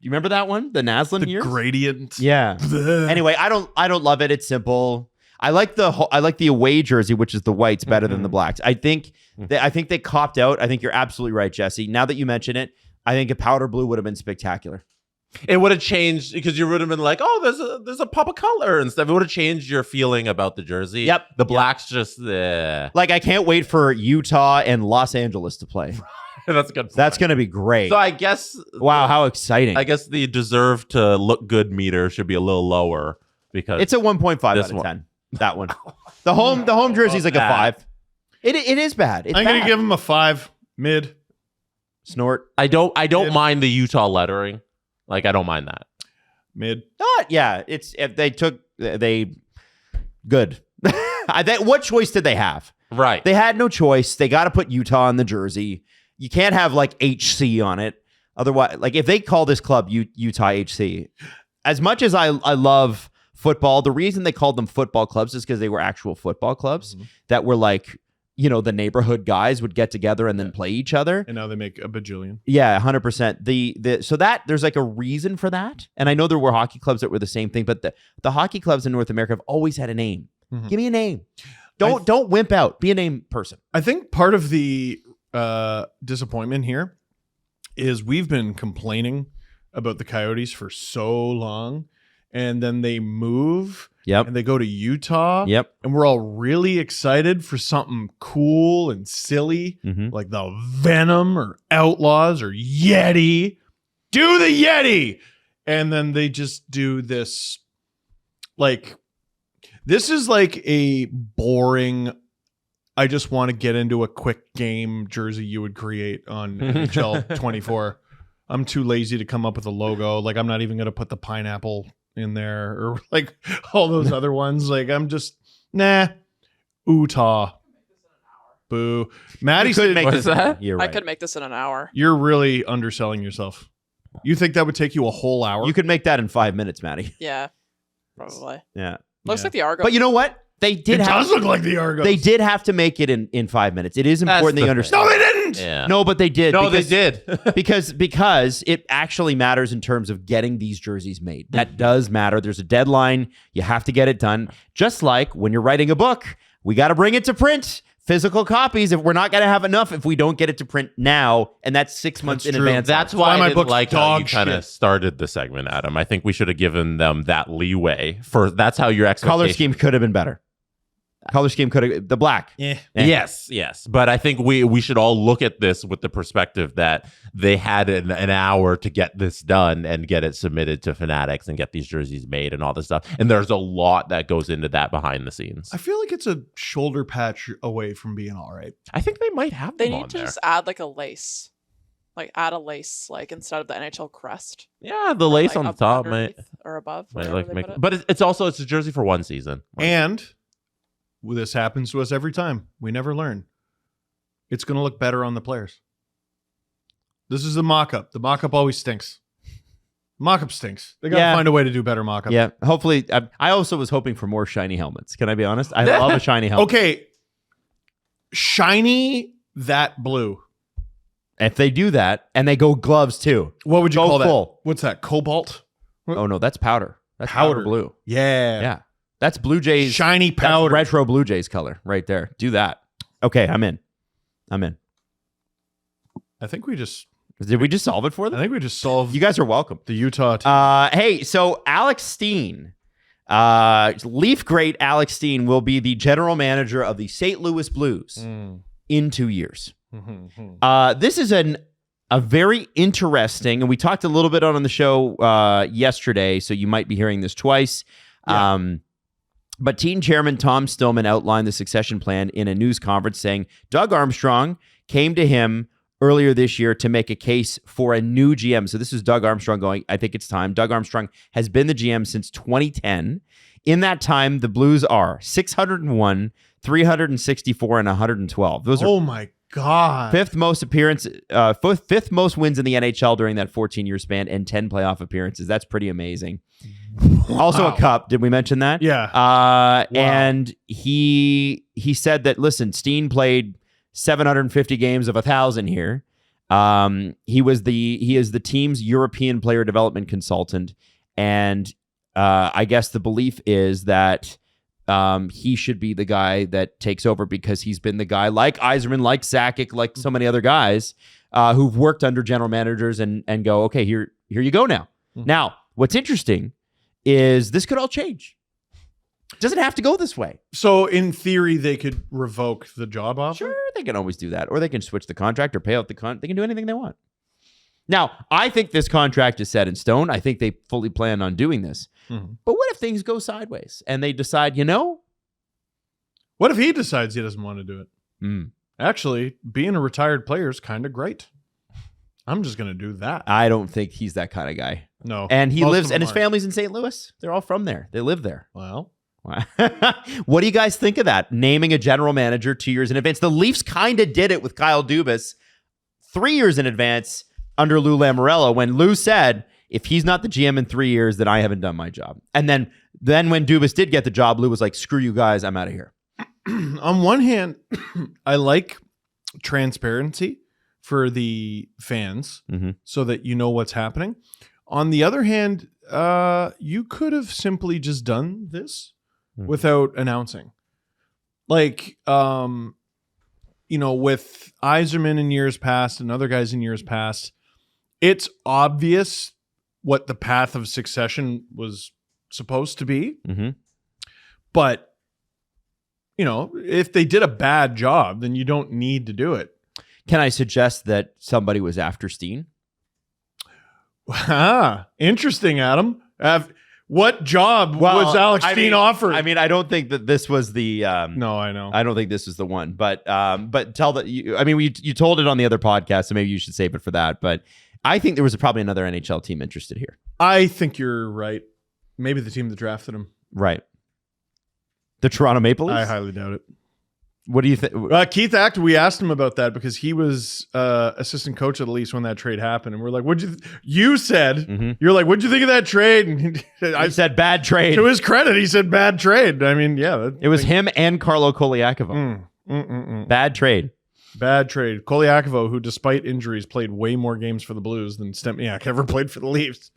You remember that one? The Naslin The years? gradient. Yeah. Bleh. Anyway, I don't love it. It's simple. I like the away jersey, which is the whites, better than the blacks. I think they copped out. I think you're absolutely right, Jesse. Now that you mention it, I think a powder blue would have been spectacular. It would have changed because you would have been like, oh, there's a pop of color and stuff. It would have changed your feeling about the jersey. Yep. The black's just Like I can't wait for Utah and Los Angeles to play. that's good. That's going to be great. So I guess Wow, how exciting. I guess the deserve to look good meter should be a little lower because It's a 1.5 out This of one. 10. That one. The home jersey's like a bad. 5. It is bad. It's I'm going bad. to give him a 5 mid. Snort. I don't Mid. mind the Utah lettering. Like I don't mind that. Mid. Yeah, it's if they good. What choice did they have? Right. They had no choice. They got to put Utah on the jersey. You can't have like HC on it. Otherwise, like if they call this club Utah HC, as much as I love football, the reason they called them football clubs is because they were actual football clubs that were like, the neighborhood guys would get together and then play each other. And now they make a bajillion. Yeah, 100%. So that there's like a reason for that. And I know there were hockey clubs that were the same thing, but the hockey clubs in North America have always had a name. Mhm. Give me a name. Don't wimp out. Be a name person. I think part of the disappointment here is we've been complaining about the Coyotes for so long, and then they move Yep. and they go to Utah. Yep. And we're all really excited for something cool and silly, Mm-hmm. like the Venom or Outlaws or Yeti. do the Yeti. And then they just do this. Like, this is like a boring, I just want to get into a quick game jersey you would create on NHL 24. I'm too lazy to come up with a logo. Like, I'm not even going to put the pineapple in there or like all those other ones. Like, I'm just, nah. Utah. Boo. Maddie said, What is that? You're I right. could make this in an hour. you're really underselling yourself. You think that would take you a whole hour? You could make that in 5 minutes, Maddie. Yeah, probably. Yeah. Looks Yeah. like the Argos. But you know what? They It did does look like the Argos. They did have to make it in 5 minutes. It is That's important that the you understand. No, they didn't. Yeah. No, but they did. No, they because- did. because it actually matters in terms of getting these jerseys made. That does matter. There's a deadline. You have to get it done. Just like when you're writing a book, we got to bring it to print. Physical copies. If we're not going to have enough, if we don't get it to print now, and that's 6 months That's in true. advance. That's why why my I didn't book's like how you dog kind shit. of started the segment, Adam. I think we should have given them that leeway. That's how your expectation. color scheme could have been better. Color scheme could have the black. Yeah. Eh. Yes. But I think we should all look at this with the perspective that they had an hour to get this done and get it submitted to Fanatics and get these jerseys made and all this stuff. And there's a lot that goes into that behind the scenes. I feel like it's a shoulder patch away from being all right. I think they might have They them need on to there. just add like a lace. Like add a lace, like instead of the NHL crest. Yeah, the lace Like, on the up top might underneath or above. like wherever they make. put it. But it's also it's a jersey for one season. And this happens to us every time. We never learn. It's going to look better on the players. This is the mock-up. The mock-up always stinks. Mock-up stinks. They got to Yeah. find a way to do better mock-up. Yeah. Hopefully, I also was hoping for more shiny helmets. Can I be honest? I love a shiny helmet. Okay. Shiny that blue. If they do that and they go gloves too. What would you Go call full. that? What's that? Cobalt? Oh no, that's powder. That's powder blue. Yeah. Yeah. That's Blue Jays. Shiny That's powder. retro Blue Jays color right there. Do that. Okay, I'm in. I think we just Did we just solve it for them? solved You guys are welcome. the Utah team. Hey, so Alex Steen, Leaf great Alex Steen will be the general manager of the St. Louis Blues in 2 years. This is a very interesting, and we talked a little bit on the show yesterday, so you might be hearing this twice. Yeah. But team chairman Tom Stillman outlined the succession plan in a news conference, saying Doug Armstrong came to him earlier this year to make a case for a new GM. So this is Doug Armstrong going, I think it's time. Doug Armstrong has been the GM since 2010. In that time, the Blues are 601, 364, and 112. Those are Oh my God. fifth most wins in the NHL during that 14-year span and 10 playoff appearances. That's pretty amazing. Also a cup. Did we mention that? Yeah. And he said that, listen, Steen played 750 games of 1,000 here. He is the team's European player development consultant. And I guess the belief is that he should be the guy that takes over because he's been the guy like Yzerman, like Sakic, like so many other guys who've worked under general managers and go, okay, here you go now. Now, what's interesting is this could all change. It doesn't have to go this way. So in theory, they could revoke the job offer. Sure, they can always do that. Or they can switch the contract or pay out the They can do anything they want. Now, I think this contract is set in stone. I think they fully plan on doing this. Mhm. But what if things go sideways and they decide, What if he decides he doesn't want to do it? Actually, being a retired player is kind of great. I'm just going to do that. I don't think he's that kind of guy. No. And he Most lives, of them and his aren't. family's in St. Louis. They're all from there. They live there. Well, What do you guys think of that? Naming a general manager 2 years in advance. The Leafs kind of did it with Kyle Dubas 3 years in advance under Lou Lamoriello when Lou said, if he's not the GM in 3 years, then I haven't done my job. And then when Dubas did get the job, Lou was like, screw you guys, I'm out of here. on one hand, I like transparency for the fans so that you know what's happening. On the other hand, you could have simply just done this without announcing. Like, with Yzerman in years past and other guys in years past, it's obvious what the path of succession was supposed to be. But, if they did a bad job, then you don't need to do it. Can I suggest that somebody was after Steen? Interesting, Adam. What job was Alex Steen offered? I mean, I don't think that this was the. No, I know. I don't think this is the one. But tell that. You told it on the other podcast, so maybe you should save it for that. But I think there was probably another NHL team interested here. I think you're right. Maybe the team that drafted him. Right. The Toronto Maple Leafs? I highly doubt it. What do you think? Keith Acton, we asked him about that because he was assistant coach of the Leafs when that trade happened. And we're like, you said, you're like, what'd you think of that trade? And I said bad trade. To his credit, he said bad trade. I mean, yeah. It was him and Carlo Koliakovo. Bad trade. Bad trade. Koliakovo, who despite injuries played way more games for the Blues than Stempniak ever played for the Leafs.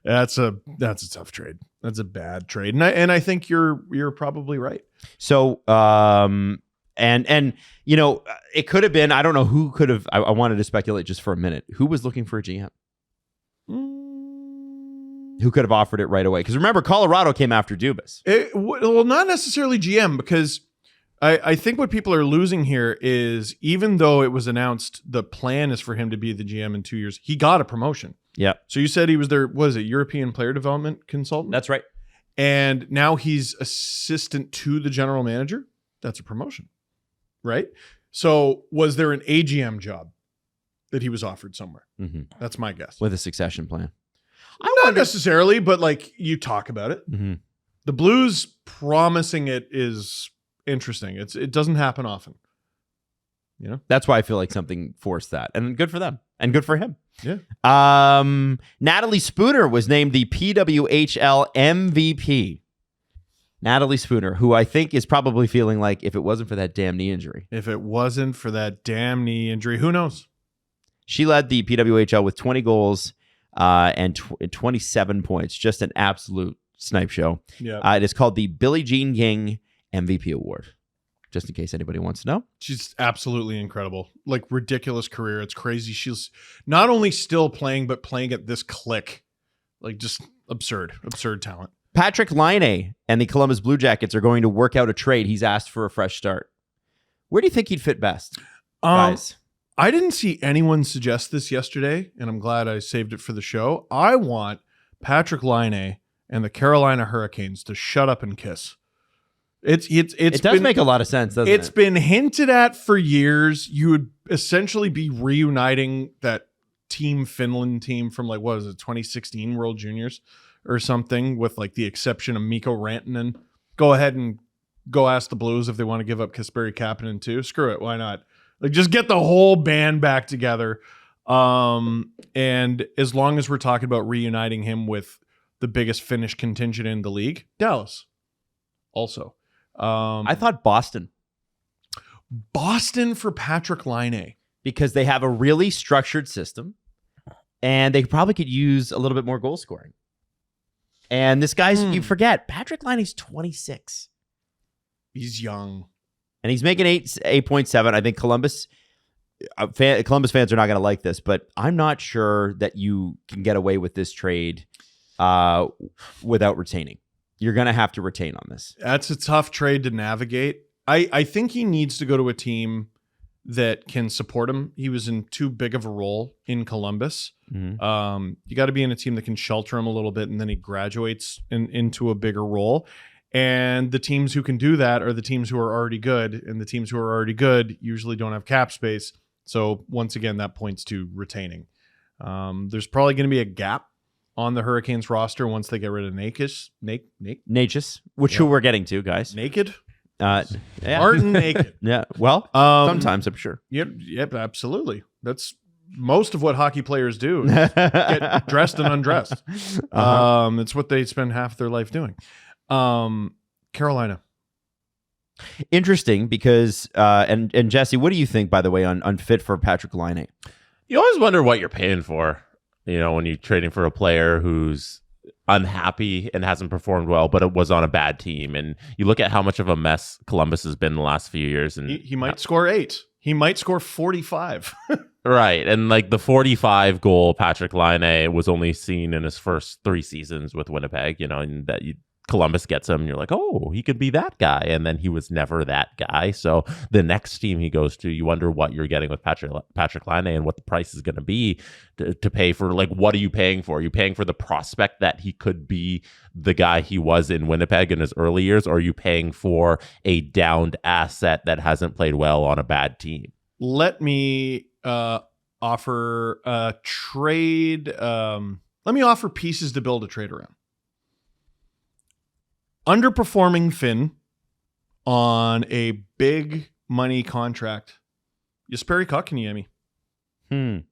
That's a tough trade. That's a bad trade. And I think you're probably right. So, And you know, it could have been, I don't know who could have, I wanted to speculate just for a minute. Who was looking for a GM? Who could have offered it right away? Because remember, Colorado came after Dubas. Well, not necessarily GM, because I think what people are losing here is, even though it was announced the plan is for him to be the GM in 2 years, he got a promotion. Yeah. So you said he was their, what is it, European player development consultant? That's right. And now he's assistant to the general manager. That's a promotion. Right? So was there an AGM job that he was offered somewhere? Mm-hmm. That's my guess. With a succession plan. Not necessarily, but like, you talk about it. Mm-hmm. The Blues promising it is interesting. It doesn't happen often. You know? That's why I feel like something forced that. And good for them. And good for him. Yeah. Natalie Spooner was named the PWHL MVP. Natalie Spooner, who I think is probably feeling like, if it wasn't for that damn knee injury. If it wasn't for that damn knee injury, who knows? She led the PWHL with 20 goals and 27 points. Just an absolute snipe show. Yeah. It is called the Billie Jean King MVP Award. Just in case anybody wants to know. She's absolutely incredible. Like, ridiculous career. It's crazy. She's not only still playing, but playing at this click. Like, just absurd talent. Patrick Laine and the Columbus Blue Jackets are going to work out a trade. He's asked for a fresh start. Where do you think he'd fit best, guys? I didn't see anyone suggest this yesterday, and I'm glad I saved it for the show. I want Patrick Laine and the Carolina Hurricanes to shut up and kiss. It does make a lot of sense, doesn't it? It's been hinted at for years. You would essentially be reuniting that Team Finland team from, like, what was it, 2016 World Juniors or something, with like the exception of Mikko Rantanen. Go ahead and go ask the Blues if they want to give up Kasperi Kapanen too. Screw it, why not? Like, just get the whole band back together. And as long as we're talking about reuniting him with the biggest Finnish contingent in the league, Dallas. Also. I thought Boston for Patrick Laine, because they have a really structured system and they probably could use a little bit more goal scoring. And this guy's, you forget, Patrick Laine's 26. He's young. And he's making 8.7. I think Columbus fans are not going to like this, but I'm not sure that you can get away with this trade without retaining. You're going to have to retain on this. That's a tough trade to navigate. I think he needs to go to a team that can support him. He was in too big of a role in Columbus. Mm-hmm. You got to be in a team that can shelter him a little bit, and then he graduates into a bigger role. And the teams who can do that are the teams who are already good, and the teams who are already good usually don't have cap space. So once again, that points to retaining. There's probably going to be a gap on the Hurricanes roster once they get rid of Necas, who we're getting to, guys. Naked? Yeah. Martin Necas. Yeah. Well, sometimes, I'm sure. Yep, absolutely. That's most of what hockey players do. Get dressed and undressed. It's what they spend half their life doing. Carolina. Interesting, because and Jesse, what do you think, by the way, on fit for Patrick Laine? You always wonder what you're paying for, you know, when you're trading for a player who's unhappy and hasn't performed well, but it was on a bad team. And you look at how much of a mess Columbus has been the last few years. And he might score 8. He might score 45. Right. And like the 45 goal Patrick Laine was only seen in his first 3 seasons with Winnipeg, you know, and Columbus gets him, and you're like, oh, he could be that guy. And then he was never that guy. So the next team he goes to, you wonder what you're getting with Patrick Laine and what the price is going to be to pay for. Like, what are you paying for? Are you paying for the prospect that he could be the guy he was in Winnipeg in his early years? Or are you paying for a downed asset that hasn't played well on a bad team? Let me offer a trade. Let me offer pieces to build a trade around. Underperforming Finn on a big money contract. Jesperi Kotkaniemi.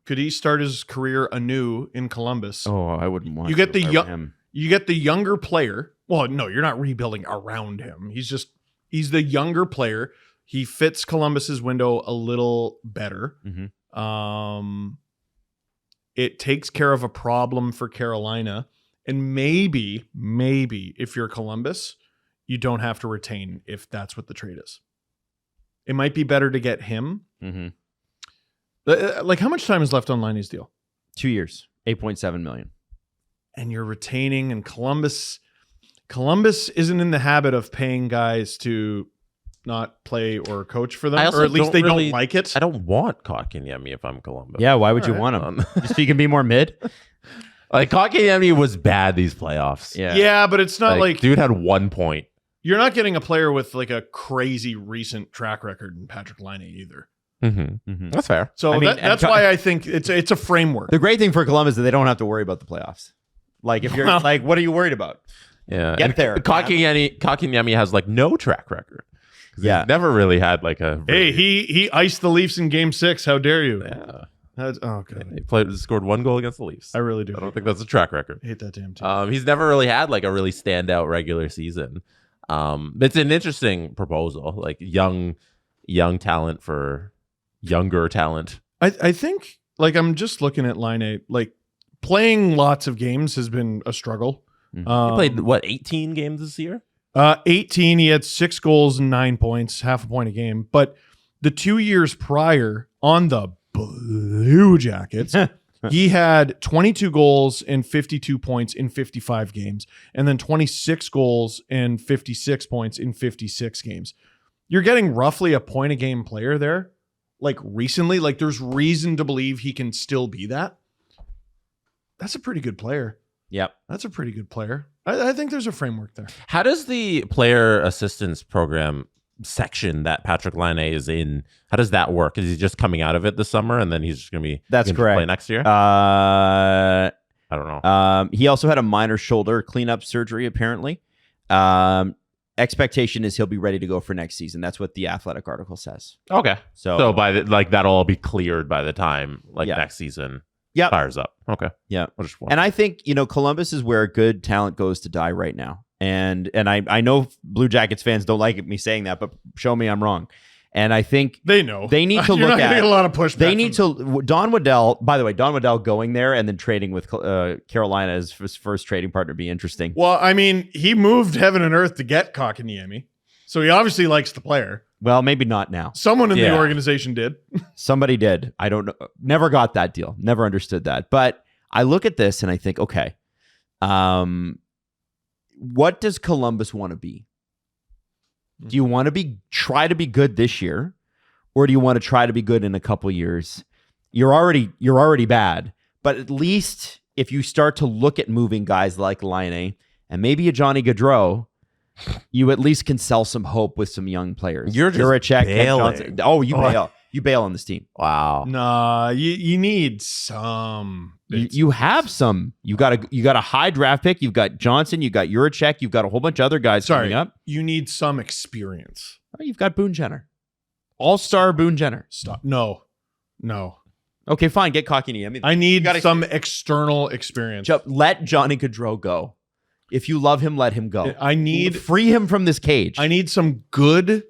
Could he start his career anew in Columbus? Oh, I wouldn't want. You get the him. You get the younger player. Well, no, you're not rebuilding around him. He's the younger player. He fits Columbus's window a little better. Mm-hmm. It takes care of a problem for Carolina. And maybe if you're Columbus, you don't have to retain if that's what the trade is. It might be better to get him. Mm-hmm. Like, how much time is left on Laine's deal? 2 years, $8.7 million. And you're retaining, and Columbus isn't in the habit of paying guys to not play or coach for them, or at least they don't like it. I don't want Kotkaniemi if I'm Columbus. Yeah, why would you want him? Just so you can be more mid? Like, Kotkaniemi was bad these playoffs. Yeah, but it's not like dude had 1 point. You're not getting a player with like a crazy recent track record in Patrick Laine either. Mm-hmm. Mm-hmm. That's fair. So that's why I think it's a framework. The great thing for Columbus is that they don't have to worry about the playoffs. Like, if you're like, what are you worried about? Yeah, get there. Kotkaniemi has like no track record. Yeah, he's never really had like a. Hey, he iced the Leafs in Game 6. How dare you? Yeah. God. He scored 1 goal against the Leafs. I really do. I don't think that's a track record. I hate that damn team. He's never really had like a really standout regular season. It's an interesting proposal, like young talent for younger talent. I think, like, I'm just looking at Laine. Like, playing lots of games has been a struggle. He played 18 games this year? 18. He had 6 goals and 9 points, half a point a game. But the 2 years prior on the Blue Jackets, he had 22 goals and 52 points in 55 games, and then 26 goals and 56 points in 56 games. You're getting roughly a point a game player there. Like, recently, like, there's reason to believe he can still be that. That's a pretty good player. Yep. That's a pretty good player. I think there's a framework there. How does the player assistance program section that Patrick Laine is in, how does that work? Is he just coming out of it this summer and then he's just going to be correct. Play next year? I don't know. He also had a minor shoulder cleanup surgery, apparently. Expectation is he'll be ready to go for next season. That's what the Athletic article says. Okay. So by that'll all be cleared by the time next season fires up. Okay. Yeah. And I think, Columbus is where good talent goes to die right now. And I know Blue Jackets fans don't like me saying that, but show me I'm wrong. And I think they know they need to You're look not at a lot of pushback. They need to. Don Waddell, by the way, Don Waddell going there and then trading with Carolina as his first trading partner would be interesting. Well, I mean, he moved heaven and earth to get Kotkaniemi, so he obviously likes the player. Well, maybe not now. Someone in the organization did. Somebody did. I don't know. Never got that deal. Never understood that. But I look at this and I think, okay, what does Columbus want to be? Do you want to try to be good this year, or do you want to try to be good in a couple years? You're already bad, but at least if you start to look at moving guys like Laine and maybe a Johnny Gaudreau, you at least can sell some hope with some young players. You're just bailing. You bail. You bail on this team. Wow. Nah, you need some. You have some. You got a high draft pick. You've got Johnson. You've got Juracek. You've got a whole bunch of other guys coming up. You need some experience. Oh, you've got Boone Jenner, all-star Boone Jenner. Stop. No. Okay, fine. Get Kotkaniemi. I need some external experience. Let Johnny Gaudreau go. If you love him, let him go. Free him from this cage. I need some good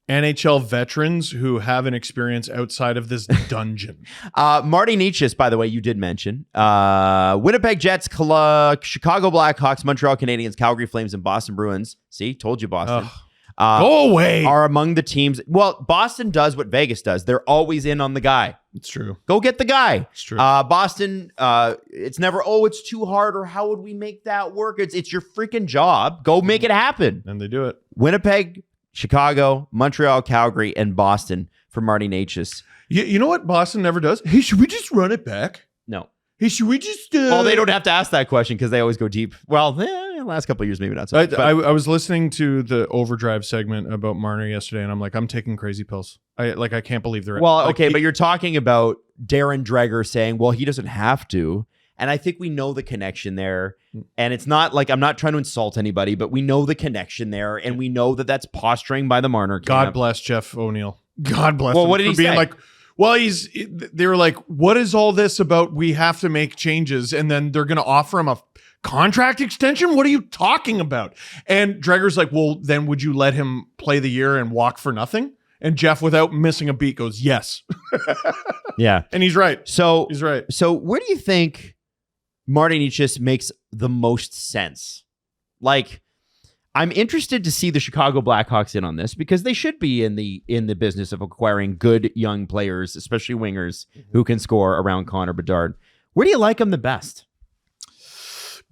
NHL veterans who have an experience outside of this dungeon. Martin Necas, by the way, you did mention. Winnipeg Jets, Chicago Blackhawks, Montreal Canadiens, Calgary Flames, and Boston Bruins. See, told you Boston. Go away. Are among the teams. Well, Boston does what Vegas does. They're always in on the guy. It's true. Go get the guy. It's true. Boston, it's never, it's too hard, or how would we make that work? It's your freaking job. Go make it happen. And they do it. Winnipeg, Chicago, Montreal, Calgary, and Boston for Martin Necas. You know what Boston never does? Hey, should we just run it back? No. Hey, should we just... Well, they don't have to ask that question because they always go deep. Well, last couple of years, maybe not so much. I was listening to the Overdrive segment about Marner yesterday, and I'm like, I'm taking crazy pills. I can't believe they're... Well, like, okay, but you're talking about Darren Dreger saying, well, he doesn't have to. And I think we know the connection there. And it's not like, I'm not trying to insult anybody, but we know the connection there. And we know that that's posturing by the Marner camp. God bless Jeff O'Neill. God bless him what did for he being say? like, well, they were like, what is all this about? We have to make changes. And then they're going to offer him a contract extension? What are you talking about? And Dreger's like, well, then would you let him play the year and walk for nothing? And Jeff, without missing a beat, goes, yes. Yeah. And he's right. So He's right. So where do you think Martin Necas makes the most sense? Like, I'm interested to see the Chicago Blackhawks in on this because they should be in the business of acquiring good young players, especially wingers who can score around Connor Bedard. Where do you like them the best?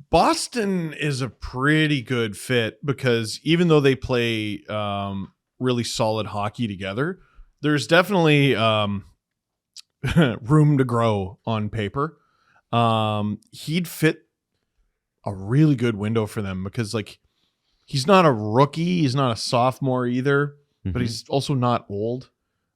Boston is a pretty good fit because even though they play really solid hockey together, there's definitely room to grow on paper. He'd fit a really good window for them because, like, he's not a rookie, he's not a sophomore either, but he's also not old.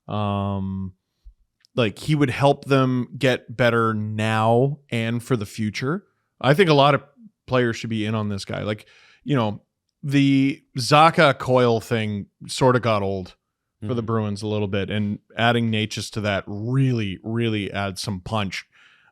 Like, he would help them get better now and for the future. I think a lot of players should be in on this guy. Like, you know, the Zacha Coyle thing sort of got old for the Bruins a little bit, and adding Necas to that really, really adds some punch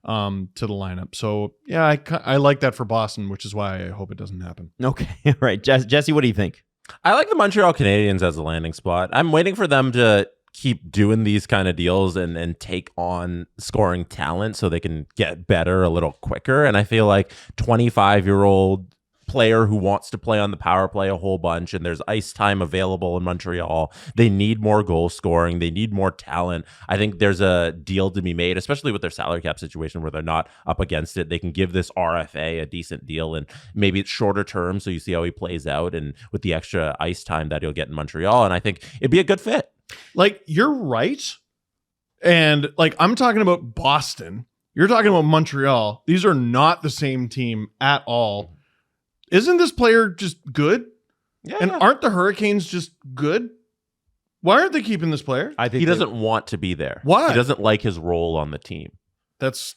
to the lineup. So yeah, I like that for Boston, which is why I hope it doesn't happen. Okay. All right. Jesse, what do you think? I like the Montreal Canadiens as a landing spot. I'm waiting for them to keep doing these kind of deals and take on scoring talent so they can get better a little quicker. And I feel like 25-year-old player who wants to play on the power play a whole bunch, and there's ice time available in Montreal. They need more goal scoring. They need more talent. I think there's a deal to be made, especially with their salary cap situation where they're not up against it. They can give this RFA a decent deal, and maybe it's shorter term, so you see how he plays out, and with the extra ice time that he'll get in Montreal. And I think it'd be a good fit. Like, you're right. And like, I'm talking about Boston. You're talking about Montreal. These are not the same team at all. Isn't this player just good? Yeah. And aren't the Hurricanes just good? Why aren't they keeping this player? I think He doesn't want to be there. Why? He doesn't like his role on the team. That's,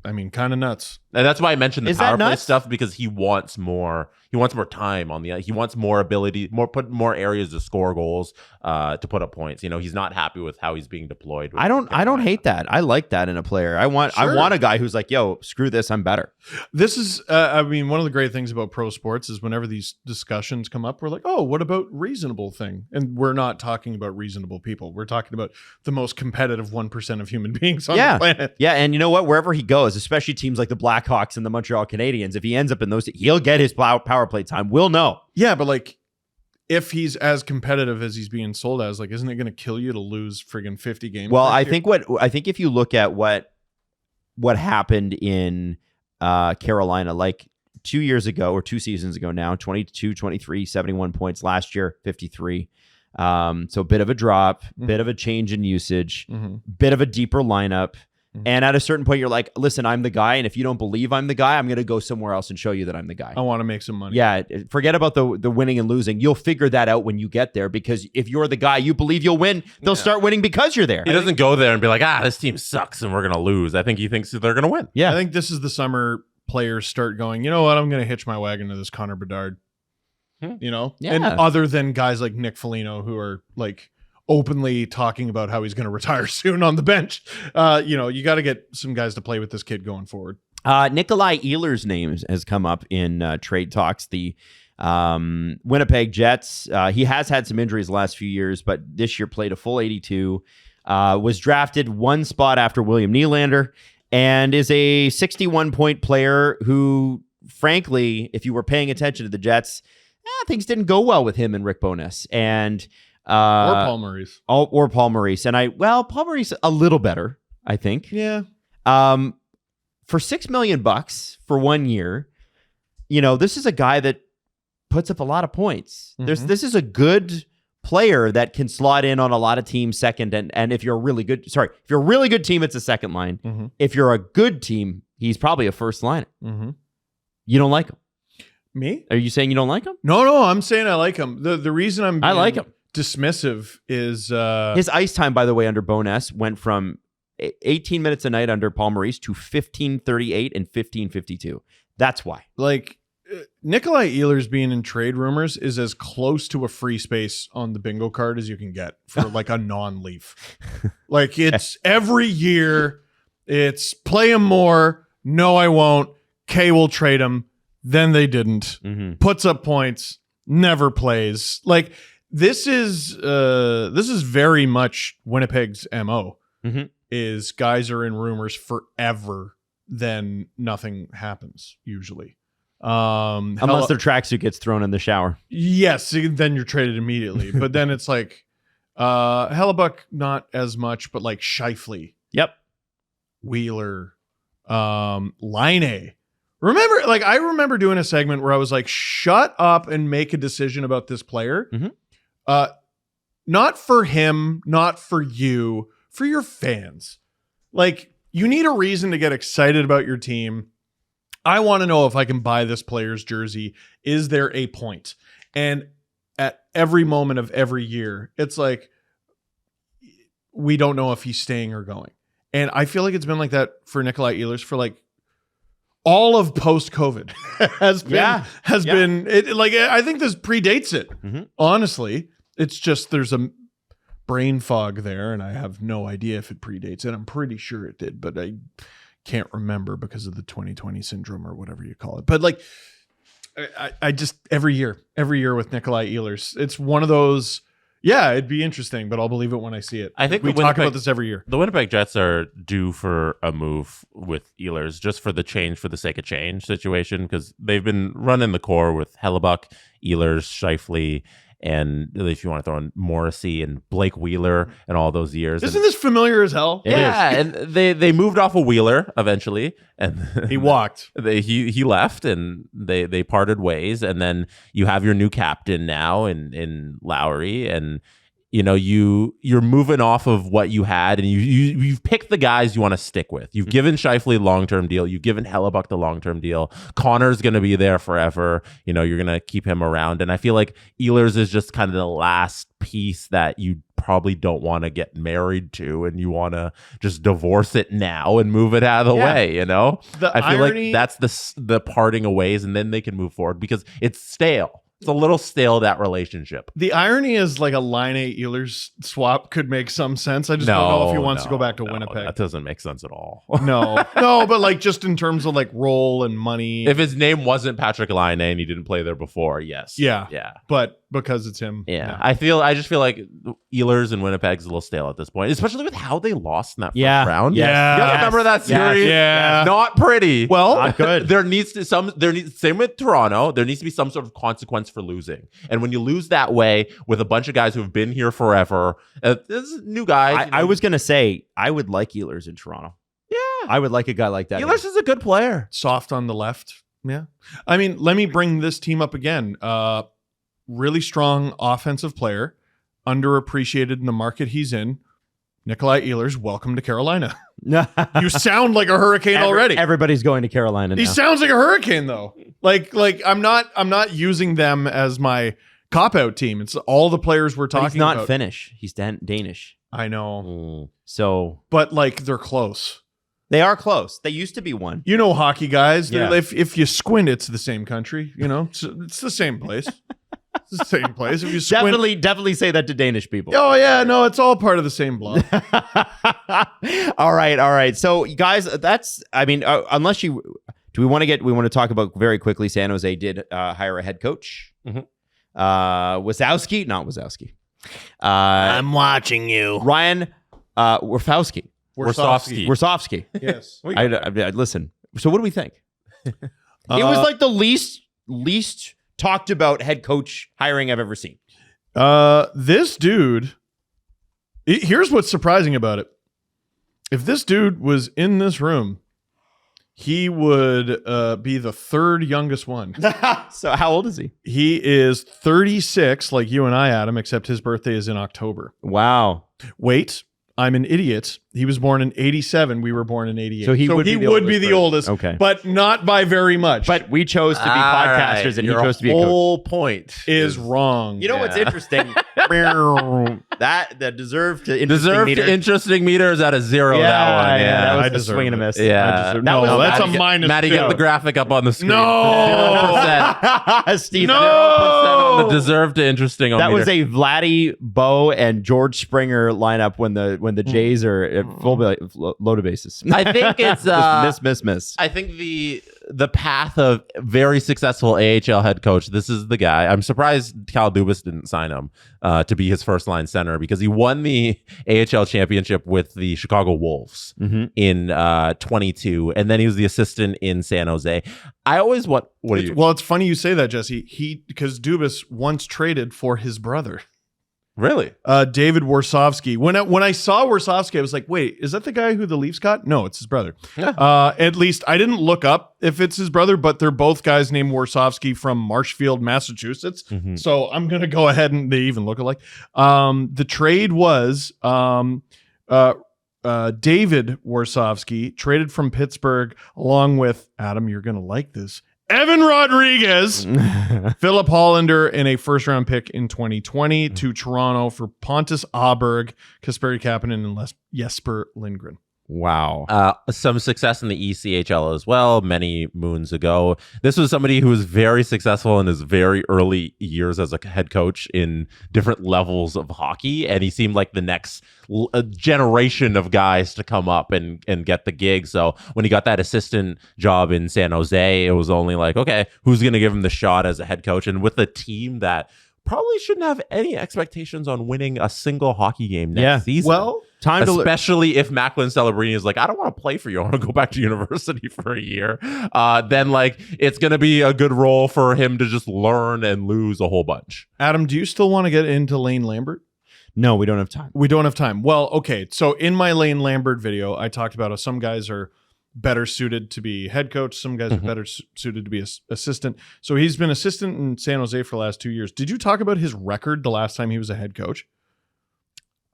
I mean, kind of nuts. And that's why I mentioned the Is that power play nuts? stuff, because he wants more. He wants more time on the. He wants more ability, put more areas to score goals, to put up points. You know, he's not happy with how he's being deployed. I don't hate that. I like that in a player. I want a guy who's like, yo, screw this, I'm better. This is, I mean, one of the great things about pro sports is whenever these discussions come up, we're like, oh, what about reasonable thing? And we're not talking about reasonable people. We're talking about the most competitive 1% of human beings on the planet. Yeah, and you know what? Wherever he goes, especially teams like the Blackhawks and the Montreal Canadiens, if he ends up in those, he'll get his power play time. We'll know. Yeah, but like, if he's as competitive as he's being sold as, like, isn't it going to kill you to lose friggin' 50 games? Well, I think if you look at what happened in Carolina, like 2 years ago or 2 seasons ago now, 22, 23, 71 points last year, 53. So a bit of a drop, bit of a change in usage, bit of a deeper lineup. And at a certain point, you're like, listen, I'm the guy. And if you don't believe I'm the guy, I'm going to go somewhere else and show you that I'm the guy. I want to make some money. Yeah. Forget about the winning and losing. You'll figure that out when you get there, because if you're the guy you believe you'll win, they'll start winning because you're there. He doesn't go there and be like, this team sucks and we're going to lose. I think he thinks that they're going to win. Yeah. I think this is the summer players start going, you know what? I'm going to hitch my wagon to this Connor Bedard. You know? Yeah. And other than guys like Nick Foligno, who are like openly talking about how he's going to retire soon on the bench. You know, you got to get some guys to play with this kid going forward. Nikolai Ehlers' name has come up in trade talks. The Winnipeg Jets. He has had some injuries the last few years, but this year played a full 82. Was drafted one spot after William Nylander, and is a 61-point player who, frankly, if you were paying attention to the Jets, things didn't go well with him and Rick Bowness. And or Paul Maurice. Or Paul Maurice. And Paul Maurice a little better. I think. Yeah. For $6 million for 1 year, this is a guy that puts up a lot of points. This is a good player that can slot in on a lot of teams second. And if you're a really good team, it's a second line. If you're a good team, he's probably a first liner. You don't like him? Me? Are you saying you don't like him? No, I'm saying I like him. The reason I like him. Dismissive is his ice time, by the way, under Bowness went from 18 minutes a night under Paul Maurice to 15:38 and 15:52. That's why. Like Nikolai Ehlers being in trade rumors is as close to a free space on the bingo card as you can get for like a non-leaf. Like it's every year, it's play him more. No, I won't. K will trade him. Then they didn't. Puts up points. Never plays. Like this is very much Winnipeg's MO. Is guys are in rumors forever, then nothing happens usually. Unless their tracksuit gets thrown in the shower. Yes, then you're traded immediately. But then it's like Hellebuck, not as much, but like Scheifele. Yep. Wheeler, Laine. I remember doing a segment where I was like, shut up and make a decision about this player. Not for him, not for you, for your fans. Like, you need a reason to get excited about your team. I want to know if I can buy this player's jersey. Is there a point? And at every moment of every year, it's like, we don't know if he's staying or going. And I feel like it's been like that for Nikolai Ehlers for like all of post-COVID has been it, like, I think this predates it. Honestly, it's just there's a brain fog there, and I have no idea if it predates it. I'm pretty sure it did, but I can't remember because of the 2020 syndrome or whatever you call it. But like, I just every year with Nikolai Ehlers, it's one of those. Yeah, it'd be interesting, but I'll believe it when I see it. I think we talk about this every year. The Winnipeg Jets are due for a move with Ehlers, just for the change for the sake of change situation, because they've been running the core with Hellebuck, Ehlers, Scheifele, and if you want to throw in Morrissey and Blake Wheeler and all those years. Isn't this familiar as hell? And they moved off of Wheeler eventually, and he walked. He left, and they parted ways. And then you have your new captain now in Lowry, and you're moving off of what you had, and you've picked the guys you want to stick with. You've given Scheifele a long-term deal. You've given Hellebuck the long-term deal. Connor's going to be there forever. You're going to keep him around. And I feel like Ehlers is just kind of the last piece that you probably don't want to get married to, and you want to just divorce it now and move it out of the way. I feel like that's the parting of ways, and then they can move forward because it's stale. It's a little stale, that relationship. The irony is like a Laine Ehlers swap could make some sense. I just don't know if he wants to go back to Winnipeg. That doesn't make sense at all. No, but like just in terms of like role and money. If his name wasn't Patrick Laine and he didn't play there before, yes. Yeah. But because it's him. Yeah. No. I just feel like Ehlers and Winnipeg's a little stale at this point, especially with how they lost in that first round. Yeah. You guys remember that series? Yeah. Not pretty. Well, not good. Same with Toronto. There needs to be some sort of consequence for losing. And when you lose that way with a bunch of guys who have been here forever, this is new guys. I was going to say, I would like Ehlers in Toronto. Yeah. I would like a guy like that. Ehlers is a good player. Soft on the left. Yeah. I mean, let me bring this team up again. Really strong offensive player, underappreciated in the market he's in. Nikolai Ehlers, welcome to Carolina. You sound like a hurricane already. Everybody's going to Carolina now. He sounds like a hurricane though. Like I'm not using them as my cop-out team. It's all the players we're talking about. He's not Finnish. He's Danish. I know. So, but like they're close. They are close. They used to be one. Hockey guys. Yeah. If you squint, it's the same country. It's the same place. It's the same place. If you squint, definitely say that to Danish people. Oh yeah, no, it's all part of the same block. All right. So guys, unless you we want to talk about very quickly. San Jose did hire a head coach. Wazowski. I'm watching you. Ryan Warfowski. Warsofsky. Yes. I listen. So what do we think? It was like the least talked about head coach hiring I've ever seen. This dude, here's what's surprising about it. If this dude was in this room, he would be the third youngest one. So how old is he? He is 36, like you and I, Adam, except his birthday is in October. Wow. Wait, I'm an idiot. He was born in 87. We were born in 88. So he would be the oldest person. Okay. But not by very much. But we chose to be podcasters, and he chose to be a coach. Whole point is wrong. You know what's interesting? that deserve to interesting meters at a 0. Yeah, that one. that was I a deserve swing and a it. miss. Yeah. That's a minus. Maddie, two. get the graphic up on the screen. No. 0%. Steve, No. 0% on the deserved to interesting. That was a Vladdy, Bo, and George Springer lineup when the Jays are at full loaded bases. I think it's Just miss. I think the path of very successful AHL head coach. This is the guy. I'm surprised Cal Dubas didn't sign him to be his first line center, because he won the AHL championship with the Chicago Wolves in 22, and then he was the assistant in San Jose. I always Well, it's funny you say that, Jesse. Because Dubas once traded for his brother. Really? David Warsofsky. When I saw Warsofsky, I was like, wait, is that the guy who the Leafs got? No, it's his brother. Yeah. At least I didn't look up if it's his brother, but they're both guys named Warsofsky from Marshfield, Massachusetts. So I'm going to go ahead, and they even look alike. The trade was David Warsofsky traded from Pittsburgh along with, Adam, you're going to like this, Evan Rodriguez, Philip Hollander, and a first-round pick in 2020 to Toronto for Pontus Aberg, Kasperi Kapanen, and Jesper Lindgren. Wow. Some success in the ECHL as well, many moons ago. This was somebody who was very successful in his very early years as a head coach in different levels of hockey, and he seemed like the next generation of guys to come up and get the gig. So when he got that assistant job in San Jose, it was only like, okay, who's going to give him the shot as a head coach? And with a team that probably shouldn't have any expectations on winning a single hockey game next season. Well, especially if Macklin Celebrini is like, I don't want to play for you. I want to go back to university for a year. Then it's going to be a good role for him to just learn and lose a whole bunch. Adam, do you still want to get into Laine Lambert? No, we don't have time. We don't have time. Well, okay. So in my Laine Lambert video, I talked about how some guys are better suited to be head coach. Some guys are better suited to be assistant. So he's been assistant in San Jose for the last 2 years. Did you talk about his record the last time he was a head coach?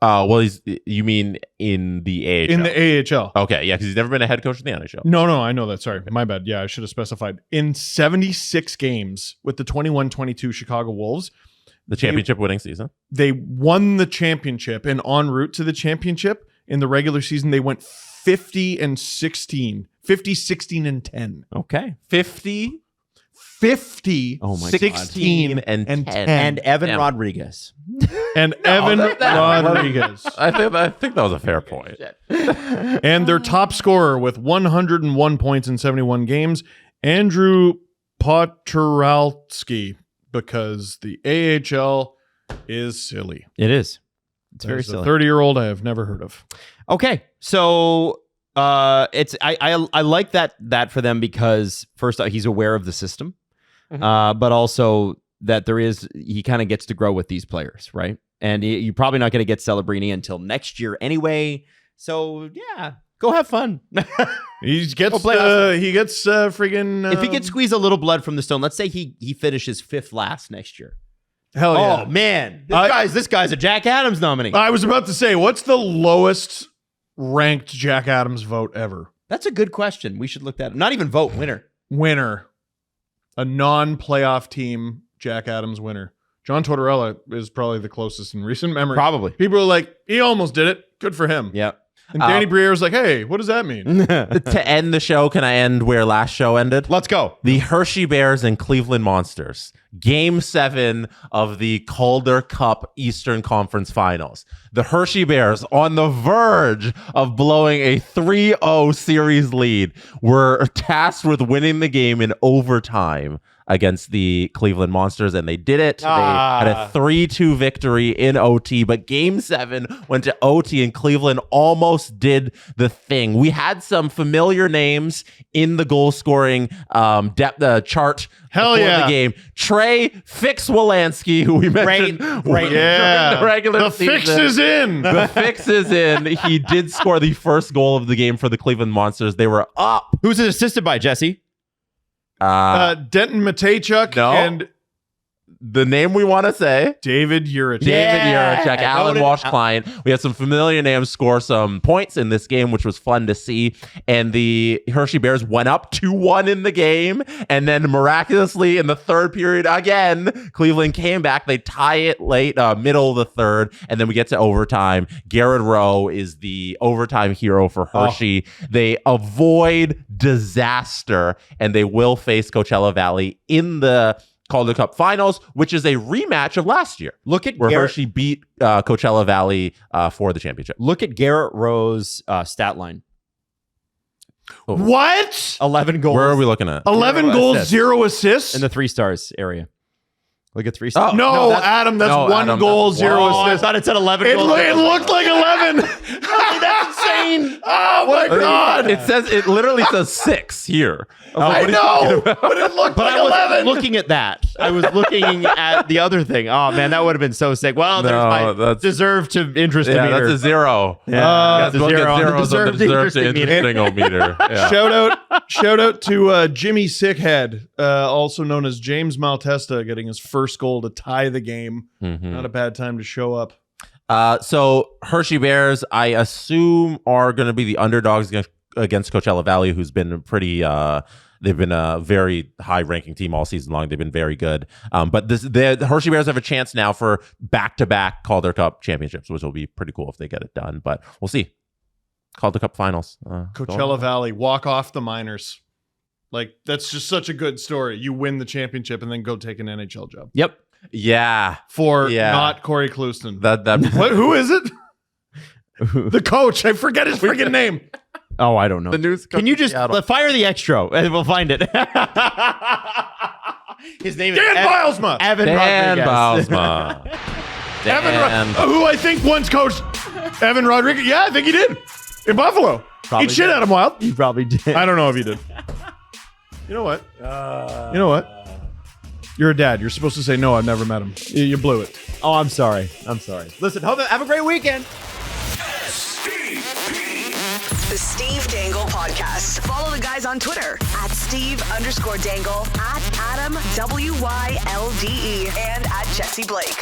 Well, you mean in the AHL? In the AHL. Okay, yeah, because he's never been a head coach in the NHL. No, I know that. Sorry, my bad. Yeah, I should have specified. In 76 games with the 21-22 Chicago Wolves, the championship winning season, they won the championship, and en route to the championship in the regular season, they went 50-16, 10. Okay. 50, oh my 16, God. and 10. And Evan Rodriguez. And Evan Rodriguez. I think that was a fair point. And their top scorer with 101 points in 71 games, Andrew Poturalski, because the AHL is silly. It is. It's very There's silly. A 30-year-old I have never heard of. Okay, so it's I like that for them, because first off, he's aware of the system, but also that he kind of gets to grow with these players, right? And you're probably not going to get Celebrini until next year anyway. So yeah, go have fun. He gets friggin' if he could squeeze a little blood from the stone, let's say he finishes 5th last next year. Hell yeah. Oh man, this guy's a Jack Adams nominee. I was about to say, what's the lowest ranked Jack Adams vote ever? That's a good question. We should look that up. Not even vote, winner. A non-playoff team Jack Adams winner. John Tortorella is probably the closest in recent memory. Probably. People are like, he almost did it. Good for him. Yeah. And Danny Briere was like, hey, what does that mean? To end the show, can I end where last show ended? Let's go. The Hershey Bears and Cleveland Monsters. Game 7 of the Calder Cup Eastern Conference Finals. The Hershey Bears, on the verge of blowing a 3-0 series lead, were tasked with winning the game in overtime against the Cleveland Monsters, and they did it. They had a 3-2 victory in OT, but Game 7 went to OT, and Cleveland almost did the thing. We had some familiar names in the goal-scoring depth chart before the game. Trey Fix-Wolansky, who we mentioned during the regular season. Fix is in. The fix is in. He did score the first goal of the game for the Cleveland Monsters. They were up. Who's it assisted by, Jesse? Denton Matejchuk and the name we want to say. David Juracek. David Juracek, Alan Walsh client. We had some familiar names score some points in this game, which was fun to see. And the Hershey Bears went up 2-1 in the game. And then miraculously in the third period again, Cleveland came back. They tie it late, middle of the third. And then we get to overtime. Garrett Rowe is the overtime hero for Hershey. They avoid disaster, and they will face Coachella Valley in the Calder Cup Finals, which is a rematch of last year. Look at where Hershey beat Coachella Valley for the championship. Look at Garrett Rowe's stat line. What? 11 goals. Where are we looking at? 11 goals, 0 assists? In the 3 stars area. Look at 3 stars. No, Adam, that's 1 goal, 0 assists. I thought it said 11 It goals. looked like 11. That's insane. Oh, my God. It literally says 6 here. I know, but it looked like I was 11. looking at that. I was looking at the other thing. Oh, man, that would have been so sick. Well, there's my deserve to interest meter. That's a 0, Yeah, look zero at on the zeros on the deserve to interesting meter. Yeah. Shout out to Jimmy Sickhead, also known as James Maltesta, getting his first goal to tie the game. Not a bad time to show up. So Hershey Bears, I assume, are going to be the underdogs against Coachella Valley, who's been pretty. They've been a very high-ranking team all season long. They've been very good. But the Hershey Bears have a chance now for back-to-back Calder Cup championships, which will be pretty cool if they get it done. But we'll see. Calder Cup Finals. Coachella Valley, walk off the minors. Like, that's just such a good story. You win the championship and then go take an NHL job. Yep. Yeah. Not Corey Clouston. Who is it? The coach. I forget his freaking name. Oh, I don't know. The news. Can you just fire the extra and we'll find it? His name is Dan Bilesma. Evan Dan Rodriguez. Bilesma. Who I think once coached Evan Rodriguez. Yeah, I think he did. In Buffalo. Probably Eat shit did. at him, Wild. He probably did. I don't know if he did. You know what? You're a dad. You're supposed to say, no, I've never met him. You blew it. Oh, I'm sorry. Listen, have a great weekend. The Steve Dangle Podcast. Follow the guys on Twitter at Steve_Dangle, at AdamWYLDE, and at Jesse Blake.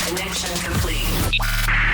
Connection complete.